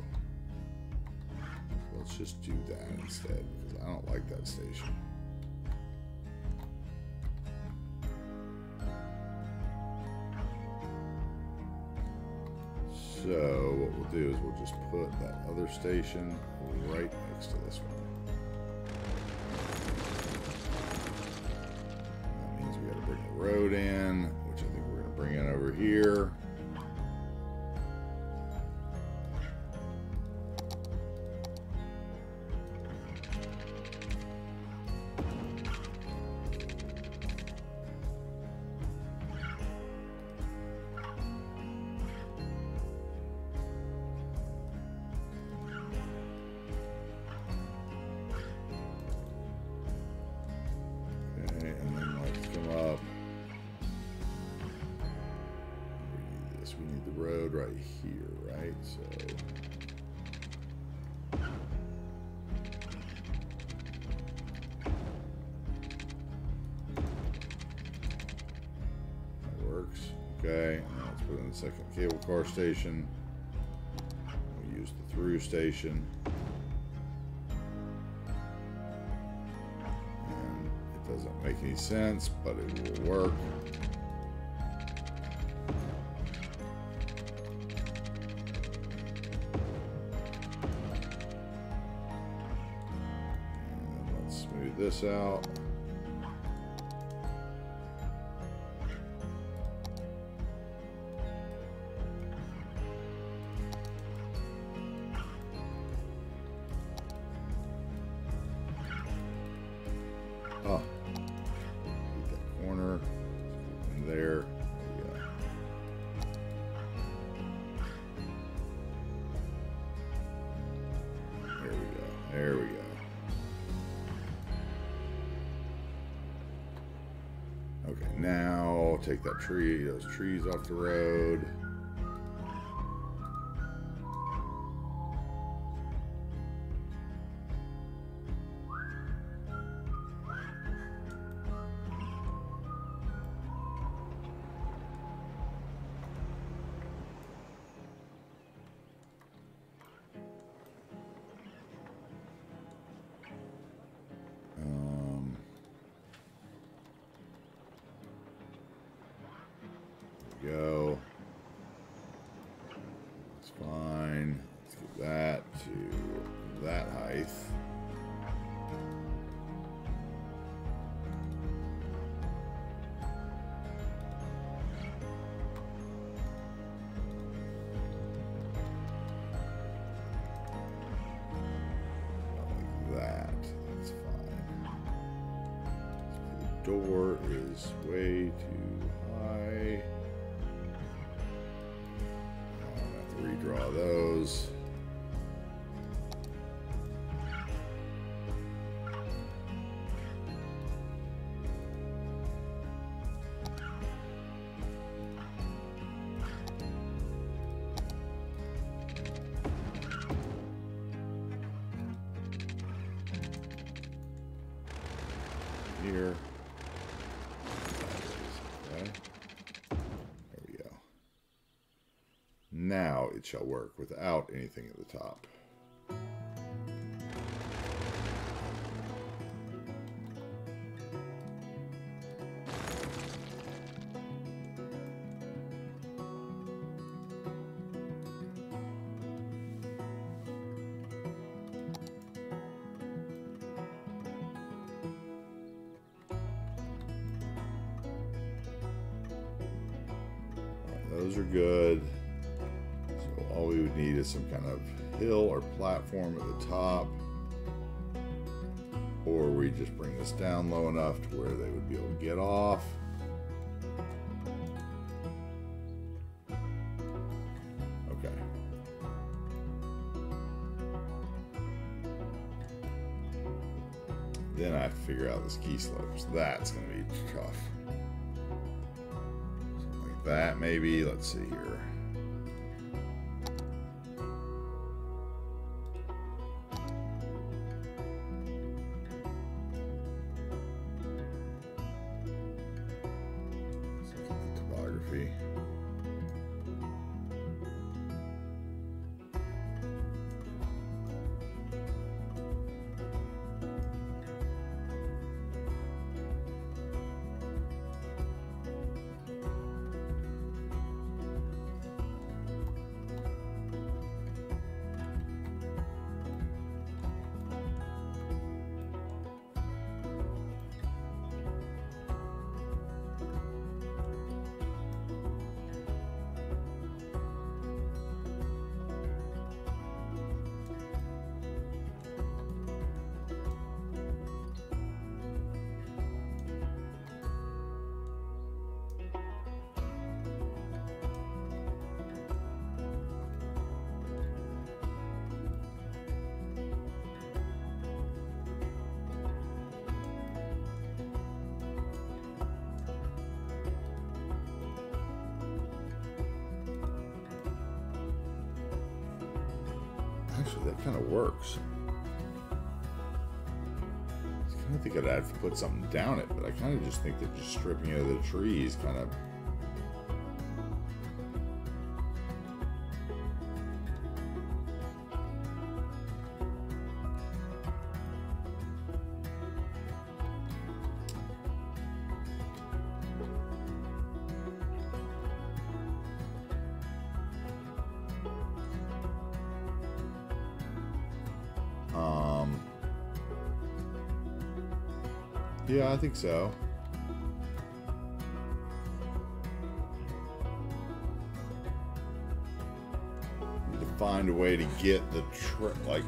So let's just do that instead, because I don't like that station. So what we'll do is we'll just put that other station right next to this one. That means we got to bring a road in, which I think we're going to bring in over here. guess we need the road right here, right? So that works. Okay, now let's put in the second cable car station. We'll use the through station. And it doesn't make any sense, but it will work. This out. Oh, get that corner in there. There we go. There we go. Okay, now take that tree, those trees off the road. Go. It's fine. Let's get that to that height. Like that. That's fine. The door is way too high. Redraw those. Here. Okay. There we go. Now it shall work without anything at the top. Those are good. So all we would need is some kind of hill or platform at the top. Or we just bring this down low enough to where they would be able to get off. Okay. Then I have to figure out the ski slopes. That's going to be tough. That maybe, let's see here. Let's look at the topography. That kind of works. I kind of think I'd have to put something down it, but I kind of just think that just stripping it of the trees kind of... yeah, I think so. Need to find a way to get the like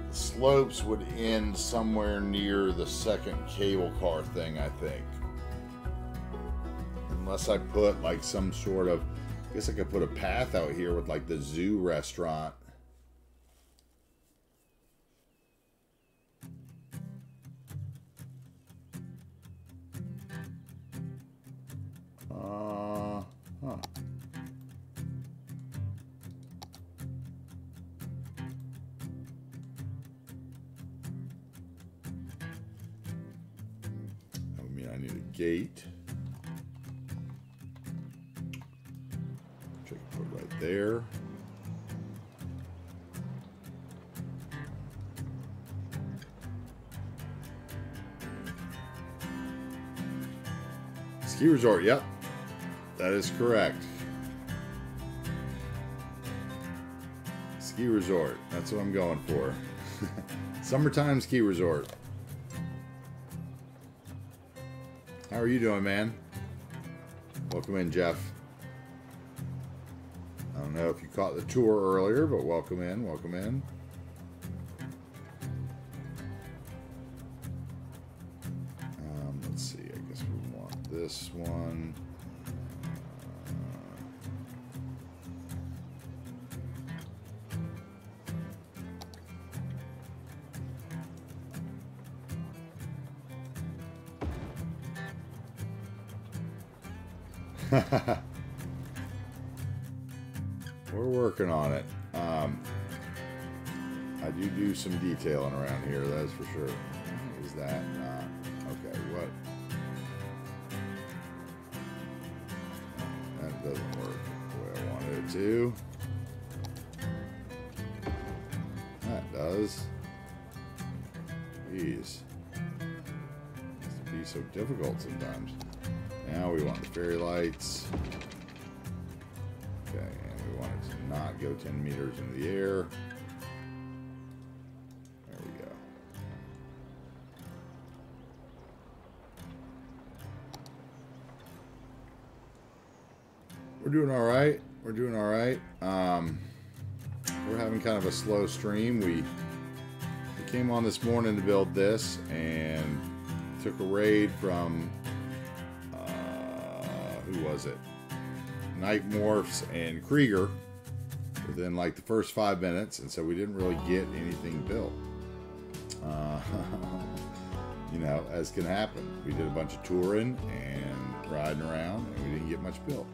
the slopes would end somewhere near the second cable car thing, I think. Unless I put like some sort of, I guess I could put a path out here with like the zoo restaurant. Huh. That would mean I need a gate. Which I can put right there. Ski resort, yep. That is correct. Ski resort. That's what I'm going for. Summertime ski resort. How are you doing, man? Welcome in, Jeff. I don't know if you caught the tour earlier, but welcome in, welcome in. Let's see, I guess we want this one. We're working on it. I do some detailing around here, that's for sure. Is that not? Okay, what? That doesn't work the way I wanted it to. That does. Jeez. It can be so difficult sometimes. Now we want the fairy lights. Okay, and we want it to not go 10 meters into the air. There we go. We're doing all right. We're doing all right. We're having kind of a slow stream. We came on this morning to build this and took a raid from who was it? Night Morphs and Krieger within like the first 5 minutes, and so we didn't really get anything built. You know, as can happen. We did a bunch of touring and riding around, and we didn't get much built.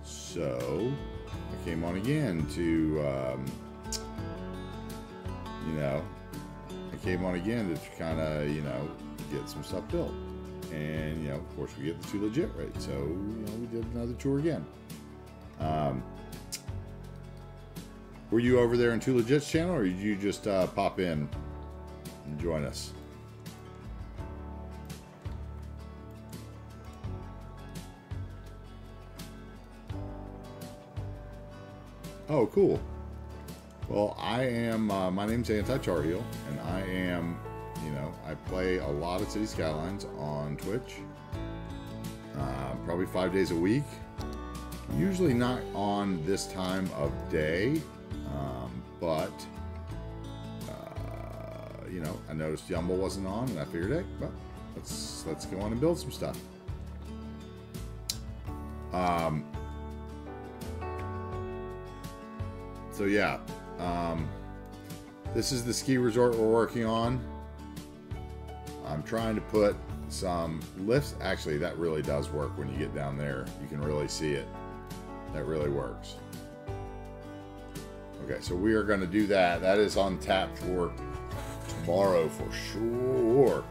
So I came on again to, you know, I came on again to kind of, you know, get some stuff built. And, you know, of course, we get the 2 legit right. So, you know, we did another tour again. Were you over there in 2 Legit's channel, or did you just pop in and join us? Oh, cool. Well, I am, my name's Untitled Chapter, and I am, you know, I play a lot of City Skylines on Twitch, probably 5 days a week. Usually not on this time of day, but, you know, I noticed Yumble wasn't on, and I figured, hey, well, let's go on and build some stuff. So yeah, this is the ski resort we're working on. I'm trying to put some lifts. Actually, that really does work when you get down there. You can really see it. That really works. Okay, so we are going to do that. That is on tap for tomorrow for sure.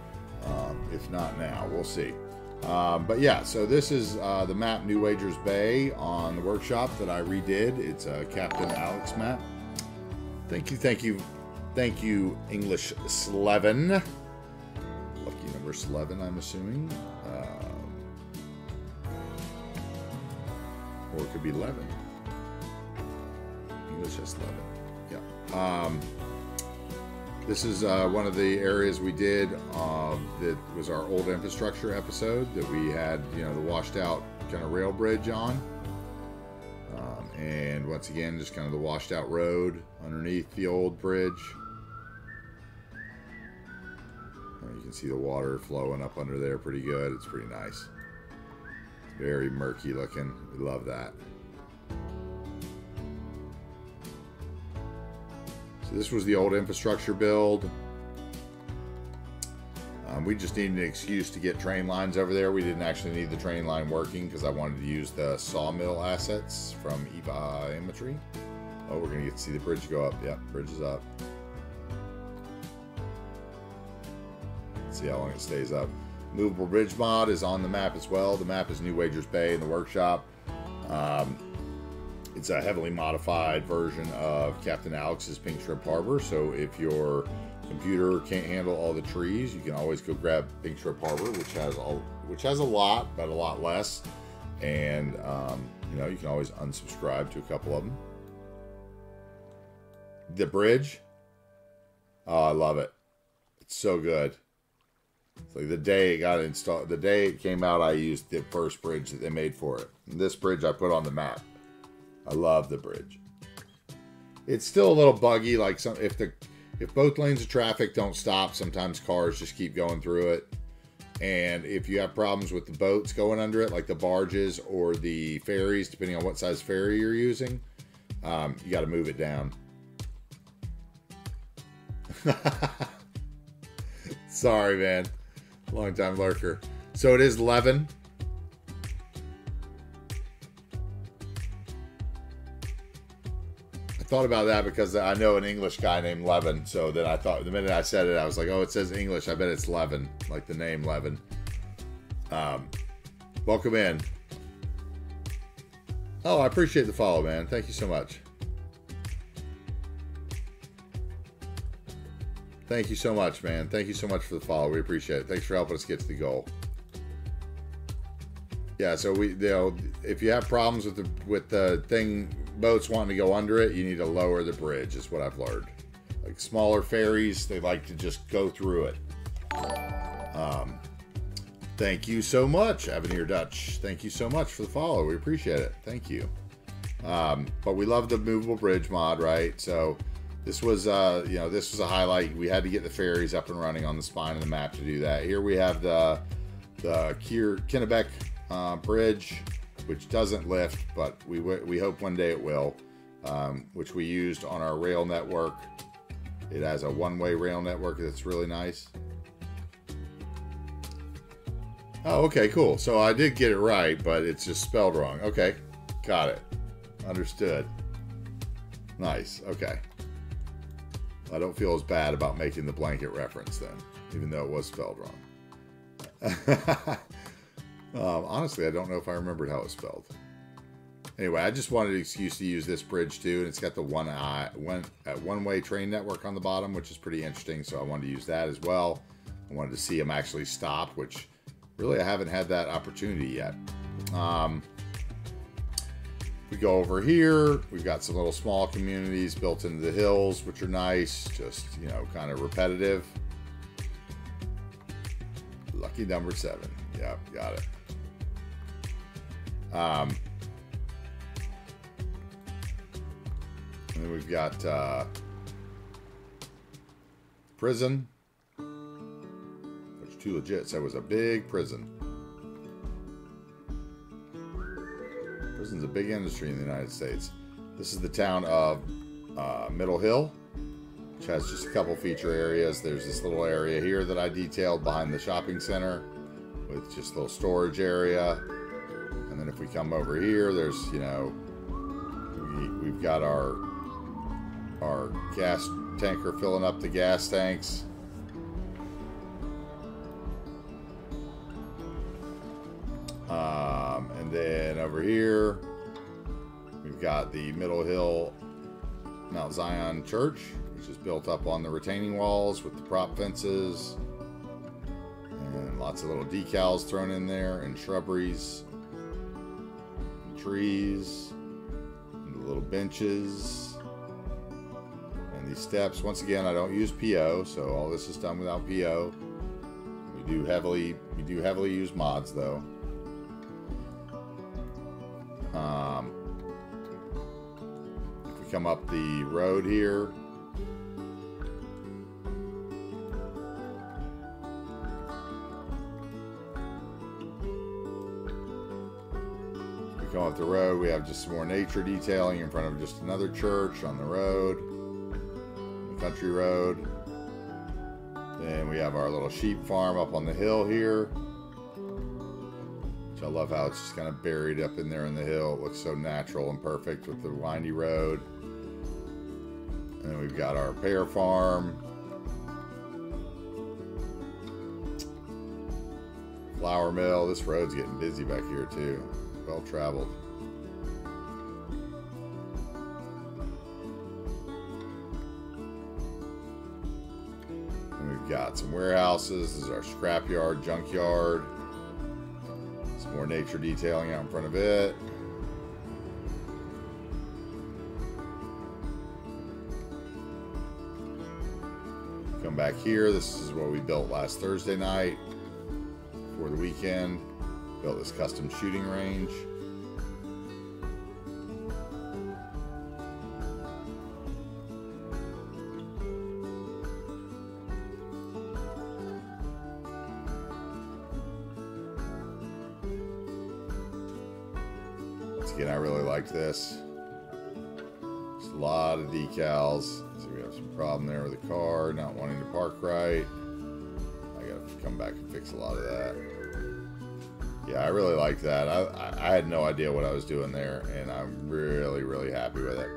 If not now, we'll see. But yeah, so this is the map New Wagers Bay on the workshop that I redid. It's a Captain Alex map. Thank you, English Slevin. Lucky number 11, I'm assuming. Or it could be 11. English S11. Yeah. This is one of the areas we did that was our old infrastructure episode that we had, you know, the washed out kind of rail bridge on. And once again, just kind of the washed out road underneath the old bridge. You can see the water flowing up under there pretty good. It's pretty nice. Very murky looking. We love that. So this was the old infrastructure build. We just needed an excuse to get train lines over there. We didn't actually need the train line working because I wanted to use the sawmill assets from EVA Imagery. Oh, we're going to get to see the bridge go up. Yep, bridge is up. Let's see how long it stays up. Movable Bridge mod is on the map as well. The map is New Wagers Bay in the workshop. It's a heavily modified version of Captain Alex's Pink Shrimp Harbor. So if your computer can't handle all the trees, you can always go grab Pink Shrimp Harbor, which has a lot, but a lot less. And you know, you can always unsubscribe to a couple of them. The bridge, oh, I love it. It's so good. It's like the day it got installed, the day it came out, I used the first bridge that they made for it. And this bridge I put on the map. I love the bridge. It's still a little buggy, like if both lanes of traffic don't stop, sometimes cars just keep going through it. And if you have problems with the boats going under it, like the barges or the ferries, depending on what size ferry you're using, you got to move it down. Sorry, man. Long time lurker. So it is 11. I thought about that because I know an English guy named Levin. So then I thought, the minute I said it, I was like, oh, it says English. I bet it's Levin, like the name Levin. Welcome in. Oh, I appreciate the follow, man. Thank you so much. Thank you so much, man. Thank you so much for the follow. We appreciate it. Thanks for helping us get to the goal. Yeah, so if you have problems with the thing, boats wanting to go under it, you need to lower the bridge, is what I've learned. Like smaller ferries, they like to just go through it. Thank you so much, Avenir Dutch. Thank you so much for the follow. We appreciate it. Thank you. But we love the movable bridge mod, right? So this was, this was a highlight. We had to get the ferries up and running on the spine of the map to do that. Here we have the Kennebec bridge, which doesn't lift, but we hope one day it will, which we used on our rail network. It has a one-way rail network that's really nice. Oh, okay, cool. So I did get it right, but it's just spelled wrong. Okay, got it. Understood. Nice, okay. I don't feel as bad about making the blanket reference then, even though it was spelled wrong. Honestly, I don't know if I remembered how it was spelled. Anyway, I just wanted an excuse to use this bridge too, and it's got the one-way train network on the bottom, which is pretty interesting, so I wanted to use that as well. I wanted to see them actually stop, which really I haven't had that opportunity yet. We go over here, we've got some little small communities built into the hills, which are nice, just, you know, kind of repetitive. Lucky number 7. Yep, got it. And then we've got prison, which too legit said was a big prison. Prison's a big industry in the United States. This is the town of Middle Hill, which has just a couple feature areas. There's this little area here that I detailed behind the shopping center with just a little storage area. And then if we come over here, there's, you know, we've got our our gas tanker filling up the gas tanks. And then over here, we've got the Middle Hill Mount Zion Church, which is built up on the retaining walls with the prop fences. And lots of little decals thrown in there, and shrubberies, and trees, and the little benches. And these steps, once again, I don't use PO, so all this is done without PO. We do heavily use mods though. If we come up the road here, we come up the road, we have just some more nature detailing in front of just another church on the road, the country road. Then we have our little sheep farm up on the hill here. I love how it's just kind of buried up in there in the hill. It looks so natural and perfect with the windy road. And then we've got our pear farm, flour mill. This road's getting busy back here too. Well traveled. And we've got some warehouses. This is our scrapyard, junkyard. More nature detailing out in front of it. Come back here. This is what we built last Thursday night for the weekend. Built this custom shooting range. Again, I really like this. Just a lot of decals. So we have some problem there with the car not wanting to park right. I gotta come back and fix a lot of that. Yeah, I really like that. I had no idea what I was doing there, and I'm really, really happy with it.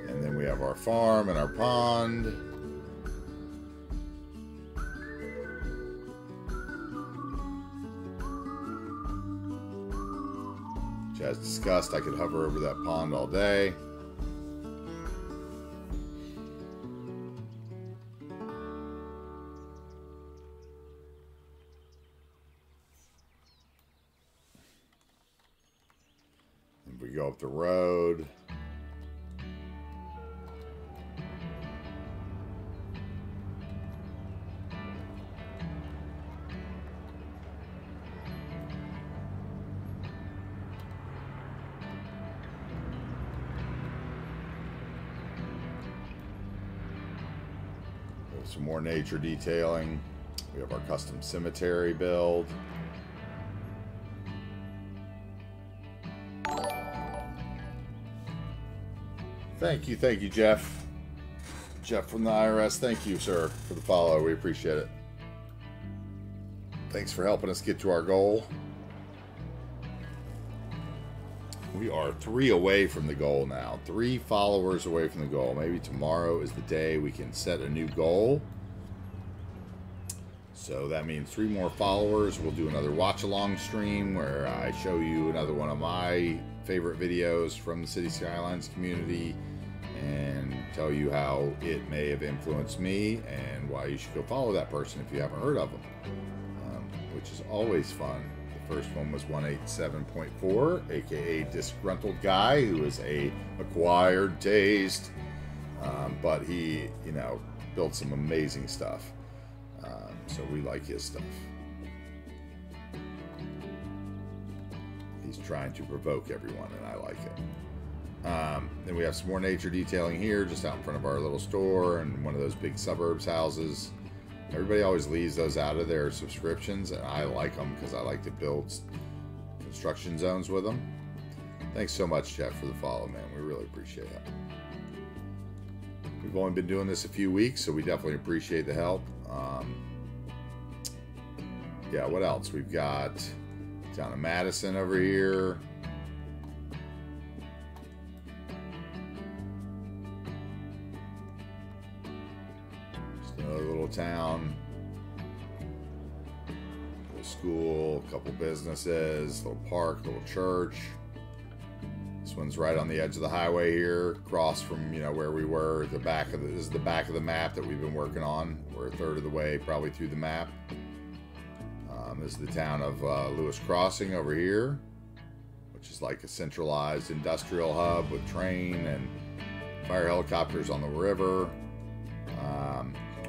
And then we have our farm and our pond. As discussed, I could hover over that pond all day. If we go up the road, some more nature detailing. We have our custom cemetery build. Thank you, Jeff. Jeff from the IRS, thank you, sir, for the follow. We appreciate it. Thanks for helping us get to our goal. We are 3 away from the goal now. 3 followers away from the goal. Maybe tomorrow is the day we can set a new goal. So that means 3 more followers. We'll do another watch-along stream where I show you another one of my favorite videos from the City Skylines community and tell you how it may have influenced me and why you should go follow that person if you haven't heard of them, which is always fun. First one was 187.4, aka Disgruntled Guy, who is a acquired taste, but he, you know, built some amazing stuff. So we like his stuff. He's trying to provoke everyone, and I like it. Then we have some more nature detailing here, just out in front of our little store and one of those big suburbs houses. Everybody always leaves those out of their subscriptions, and I like them because I like to build construction zones with them. Thanks so much, Jeff, for the follow, man. We really appreciate it. We've only been doing this a few weeks, so we definitely appreciate the help. Yeah, what else? We've got down in Madison over here. little town. Little school, a couple businesses, little park, little church. This one's right on the edge of the highway here, across from, you know, where we were. This is the back of the map that we've been working on. We're a third of the way probably through the map. This is the town of Lewis Crossing over here, which is like a centralized industrial hub with train and fire helicopters on the river.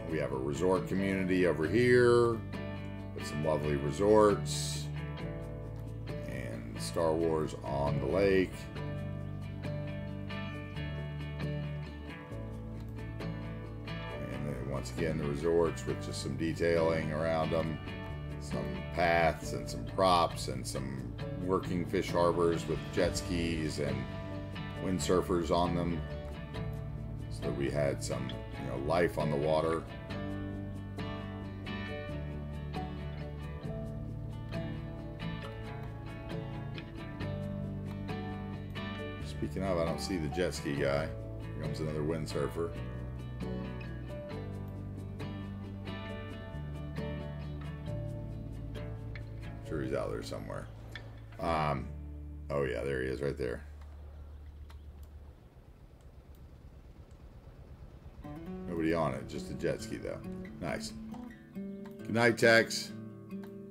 We have a resort community over here with some lovely resorts and Star Wars on the lake. And then once again, the resorts with just some detailing around them, some paths and some props and some working fish harbors with jet skis and windsurfers on them. So we had some, you know, life on the water. Speaking of, I don't see the jet ski guy. Here comes another windsurfer. I'm sure he's out there somewhere. Oh yeah, there he is right there. Nobody on it, just a jet ski though. Nice. Good night, Tex.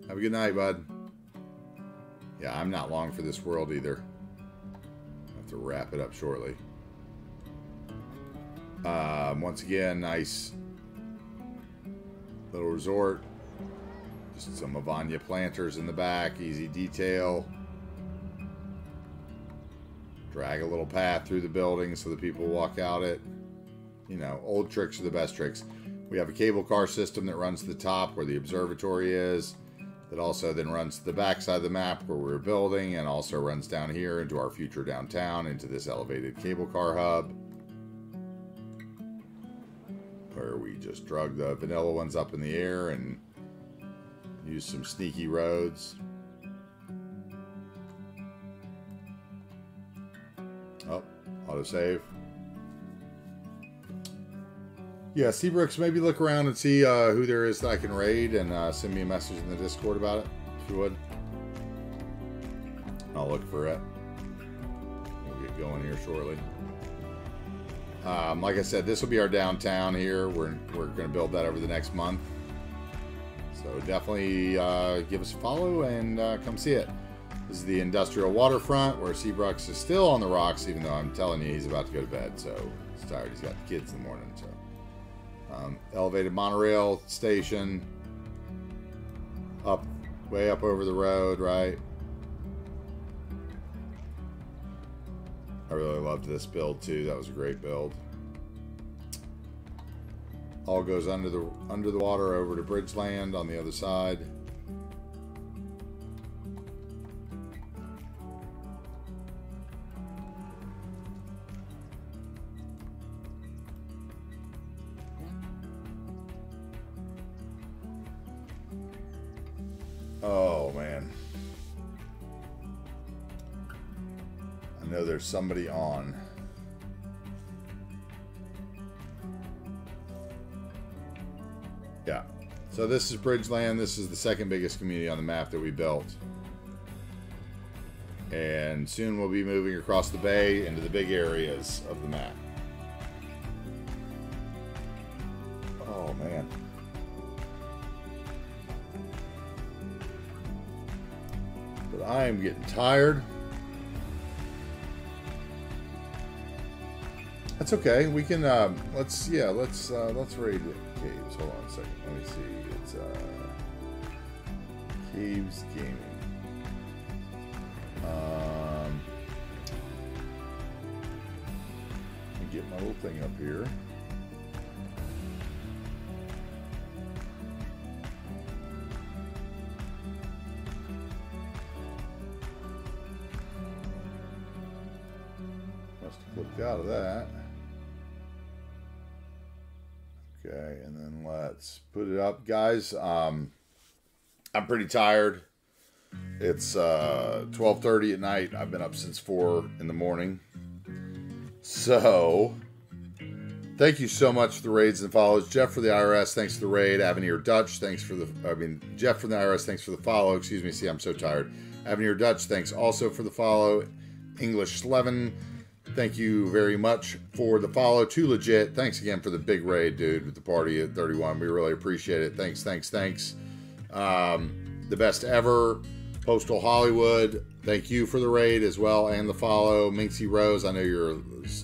Have a good night, bud. Yeah, I'm not long for this world either. To wrap it up shortly. Once again, nice little resort. Just some Avanya planters in the back, easy detail. Drag a little path through the building so that people walk out it. You know, old tricks are the best tricks. We have a cable car system that runs to the top where the observatory is. That also then runs to the back side of the map where we're building, and also runs down here into our future downtown, into this elevated cable car hub, where we just drug the vanilla ones up in the air and use some sneaky roads. Oh, autosave. Yeah, Seabrooks, maybe look around and see who there is that I can raid, and send me a message in the Discord about it, if you would. I'll look for it. We'll get going here shortly. Like I said, this will be our downtown here. We're going to build that over the next month. So definitely give us a follow and come see it. This is the industrial waterfront where Seabrooks is still on the rocks, even though I'm telling you he's about to go to bed. So he's tired. He's got the kids in the morning. So. Elevated monorail station up way up over the road, right? I really loved this build too. That was a great build. All goes under the water over to Bridgeland on the other side. Oh, man. I know there's somebody on. Yeah. So this is Bridgeland. This is the second biggest community on the map that we built. And soon we'll be moving across the bay into the big areas of the map. Oh, man. I am getting tired. That's okay. We can let's raid the caves. Hold on a second. Let me see. It's Caves Gaming. Let me get my little thing up here. Clicked out of that. Okay, and then let's put it up, guys. I'm pretty tired. It's 12:30 at night. I've been up since 4 in the morning. So Thank you so much for the raids and follows. Jeff for the IRS, thanks for the raid. Avenir Dutch, thanks for the, Jeff from the IRS, thanks for the follow. Excuse me, see, I'm so tired. Avenir Dutch, thanks also for the follow. English Slevin, thank you very much for the follow. Too Legit, thanks again for the big raid, dude, with the party at 31. We really appreciate it. Thanks. The Best Ever, Postal Hollywood, thank you for the raid as well and the follow. Minxie Rose, I know you're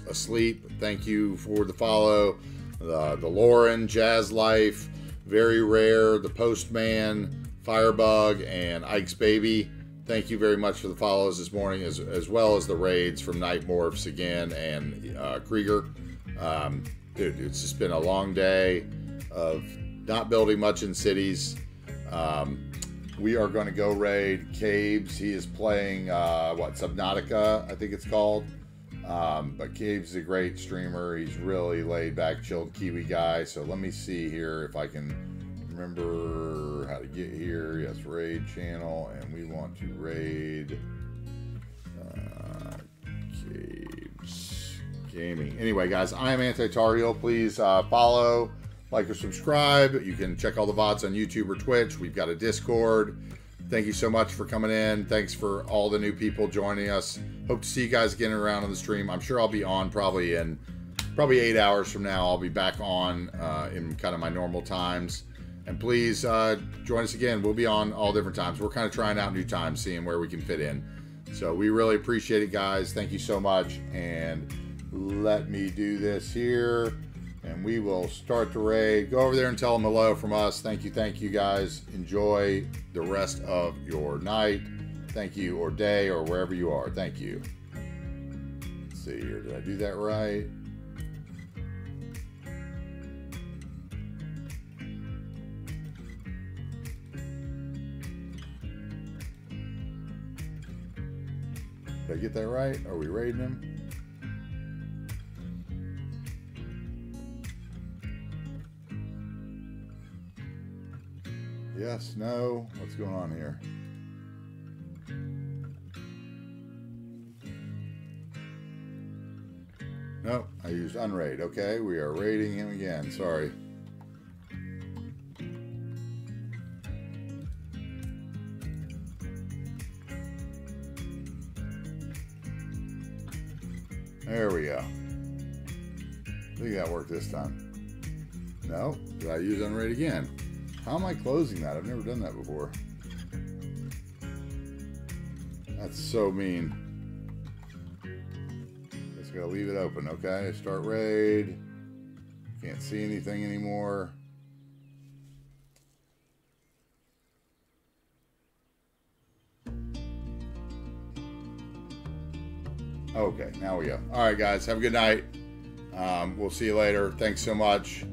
asleep. Thank you for the follow. The Lauren, Jazz Life, Very Rare, The Postman, Firebug, and Ike's Baby. Thank you very much for the follows this morning, as well as the raids from Night Morphs again and Krieger. Dude, it's just been a long day of not building much in cities. We are going to go raid Caves. He is playing, Subnautica, I think it's called. But Caves is a great streamer. He's really laid back, chilled Kiwi guy. So let me see here if I can remember how to get here. Yes, raid channel, and we want to raid Caves Gaming. Anyway, guys, I am Anti-Tar. Please follow, like, or subscribe. You can check all the VODs on YouTube or Twitch. We've got a Discord. Thank you so much for coming in. Thanks for all the new people joining us. Hope to see you guys again around on the stream. I'm sure I'll be on probably 8 hours from now. I'll be back on in kind of my normal times. And please join us again. We'll be on all different times. We're kind of trying out new times, seeing where we can fit in. So we really appreciate it, guys. Thank you so much. And let me do this here. And we will start the raid. Go over there and tell them hello from us. Thank you, guys. Enjoy the rest of your night. Thank you, or day, or wherever you are. Thank you. Let's see here. Did I do that right? Did I get that right? Are we raiding him? Yes, no. What's going on here? Nope, I used unraid. Okay, we are raiding him again. Sorry. There we go. I think that worked this time. No, did I use unraid again? How am I closing that? I've never done that before. That's so mean. Just gotta leave it open, okay? Start raid. Can't see anything anymore. Okay, now we go. All right, guys, have a good night. We'll see you later. Thanks so much.